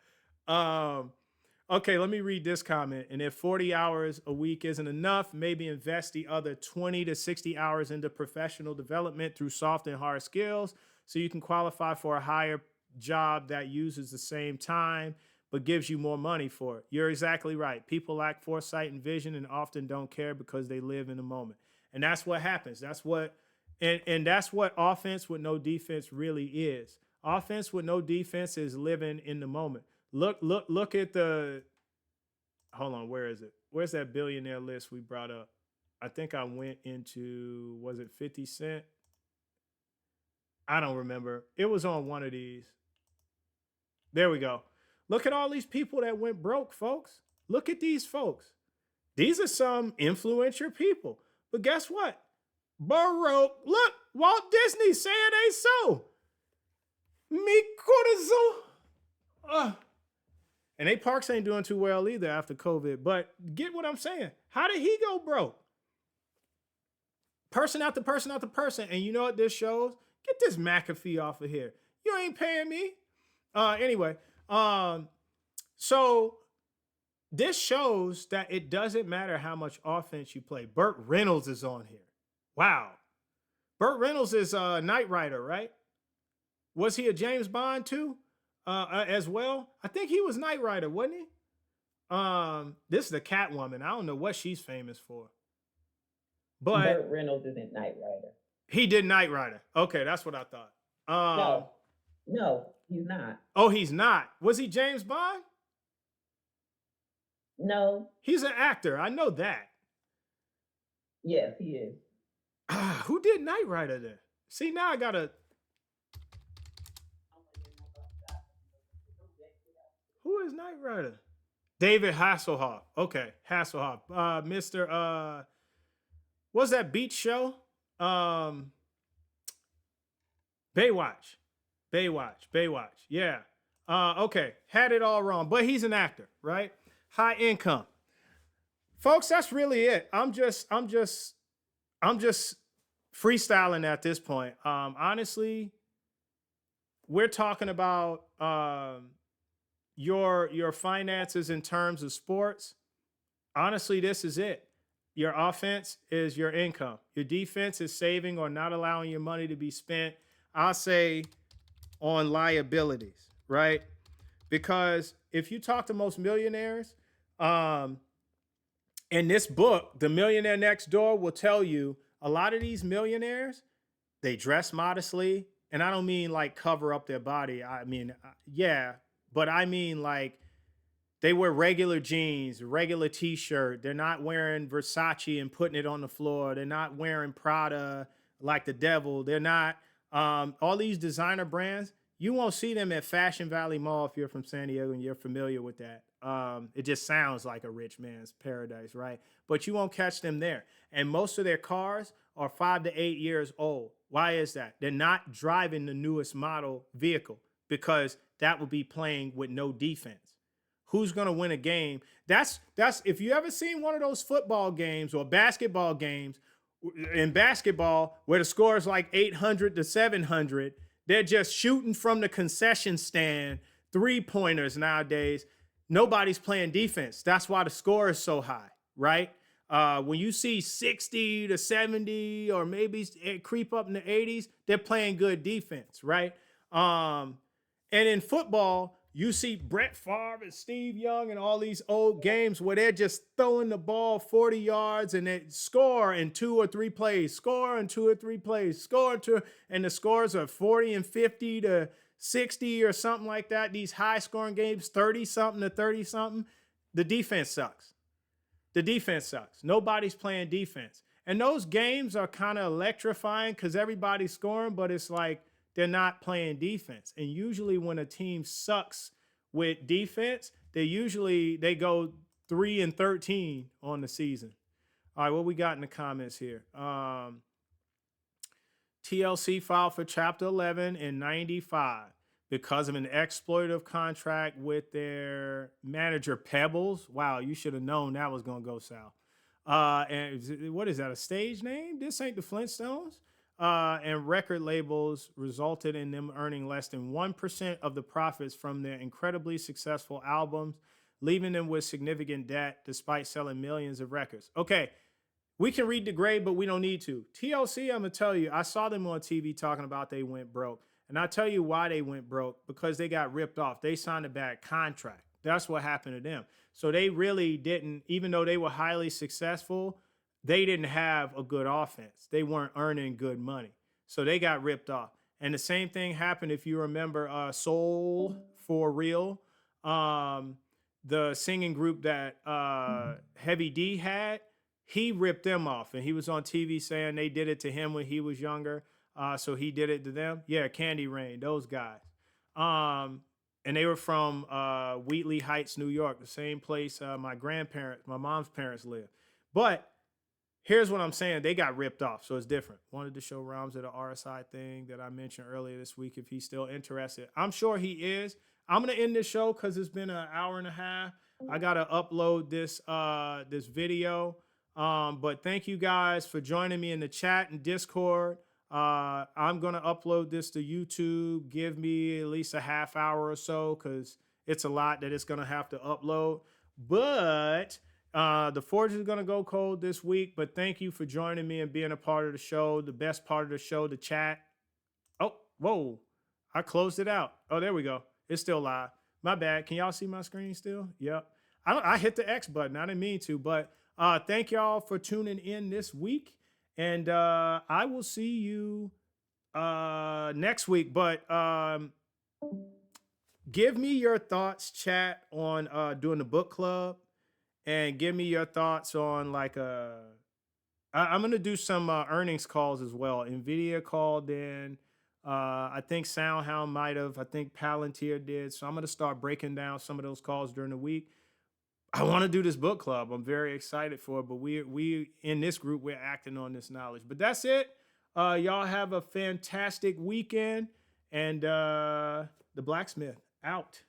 Okay, let me read this comment. And if 40 hours a week isn't enough, maybe invest the other 20 to 60 hours into professional development through soft and hard skills so you can qualify for a higher job that uses the same time but gives you more money for it. You're exactly right. People lack foresight and vision and often don't care because they live in the moment. And that's what happens. That's what that's what offense with no defense really is. Offense with no defense is living in the moment. Look at the, hold on, where is it? Where's that billionaire list we brought up? I think I went into, was it 50 Cent? I don't remember. It was on one of these. There we go. Look at all these people that went broke, folks. Look at these folks. These are some influential people. But guess what? Baroque. Look, Walt Disney saying they so. Mi corazón. And they parks ain't doing too well either after COVID. But get what I'm saying. How did he go broke? Person after person after person. And you know what this shows? Get this McAfee off of here. You ain't paying me. Anyway, so this shows that it doesn't matter how much offense you play. Burt Reynolds is on here. Wow. Burt Reynolds is a Knight Rider, right? Was he a James Bond too? As well? I think he was Knight Rider, wasn't he? This is the Catwoman. I don't know what she's famous for. But Burt Reynolds isn't Knight Rider. He did Knight Rider. Okay, that's what I thought. No, he's not. Oh, he's not. Was he James Bond? No. He's an actor. I know that. Yes, he is. Who did Knight Rider then? See, now I gotta. Who is Knight Rider? David Hasselhoff. Okay, Hasselhoff. Mr. What's that beach show? Baywatch. Yeah. Okay. Had it all wrong, but he's an actor, right? High income. Folks, that's really it. I'm just freestyling at this point. Honestly, we're talking about your finances in terms of sports. Honestly, this is it. Your offense is your income. Your defense is saving or not allowing your money to be spent, I'll say, on liabilities, right? Because if you talk to most millionaires, in this book, The Millionaire Next Door will tell you a lot of these millionaires, they dress modestly. And I don't mean like cover up their body. I mean, yeah, but I mean like they wear regular jeans, regular t-shirt. They're not wearing Versace and putting it on the floor. They're not wearing Prada like the devil. They're not, all these designer brands, you won't see them at Fashion Valley Mall if you're from San Diego and you're familiar with that. It just sounds like a rich man's paradise, right? But you won't catch them there. And most of their cars are 5 to 8 years old. Why is that? They're not driving the newest model vehicle because that would be playing with no defense. Who's going to win a game? That's if you ever seen one of those football games or basketball games in basketball where the score is like 800 to 700, They're just shooting from the concession stand, 3-pointers nowadays. Nobody's playing defense. That's why the score is so high, right? When you see 60 to 70 or maybe it creep up in the 80s, they're playing good defense, right? And in football, you see Brett Favre and Steve Young and all these old games where they're just throwing the ball 40 yards and they score in 2 or 3 plays, score in 2 or 3 plays, score in 2, and the scores are 40 and 50 to 60 or something like that. These high scoring games, 30 something to 30 something. The defense sucks. The defense sucks. Nobody's playing defense. And those games are kind of electrifying because everybody's scoring, but it's like they're not playing defense. And usually when a team sucks with defense, they go 3-13 on the season. All right, what we got in the comments here? TLC filed for Chapter 11 in 95 because of an exploitative contract with their manager, Pebbles. Wow, you should have known that was going to go south. And what is that, a stage name? This ain't the Flintstones. And record labels resulted in them earning less than 1% of the profits from their incredibly successful albums, leaving them with significant debt despite selling millions of records. Okay, we can read the grade, but we don't need to. TLC, I'm going to tell you, I saw them on TV talking about they went broke. And I'll tell you why they went broke, because they got ripped off. They signed a bad contract. That's what happened to them. So they really didn't, even though they were highly successful, they didn't have a good offense. They weren't earning good money. So they got ripped off. And the same thing happened, if you remember, Soul for Real, the singing group that Heavy D had. He ripped them off, and he was on TV saying they did it to him when he was younger. So he did it to them. Yeah, Candy Rain, those guys. And they were from Wheatley Heights, New York, the same place my mom's parents live. But here's what I'm saying. They got ripped off, so it's different. Wanted to show Rams at the RSI thing that I mentioned earlier this week if he's still interested. I'm sure he is. I'm going to end this show because it's been an hour and a half. I got to upload this video. But thank you guys for joining me in the chat and Discord. I'm going to upload this to YouTube. Give me at least a half hour or so because it's a lot that it's going to have to upload. But the Forge is going to go cold this week. But thank you for joining me and being a part of the show. The best part of the show, the chat. Oh, whoa. I closed it out. Oh, there we go. It's still live. My bad. Can y'all see my screen still? Yep. I hit the X button. I didn't mean to. But thank y'all for tuning in this week. And I will see you next week. But give me your thoughts, chat, on doing the book club. And give me your thoughts on I'm going to do some earnings calls as well. NVIDIA called in. I think SoundHound might have. I think Palantir did. So I'm going to start breaking down some of those calls during the week. I want to do this book club. I'm very excited for it, but we in this group, we're acting on this knowledge. But that's it. Y'all have a fantastic weekend, and the Blacksmith out.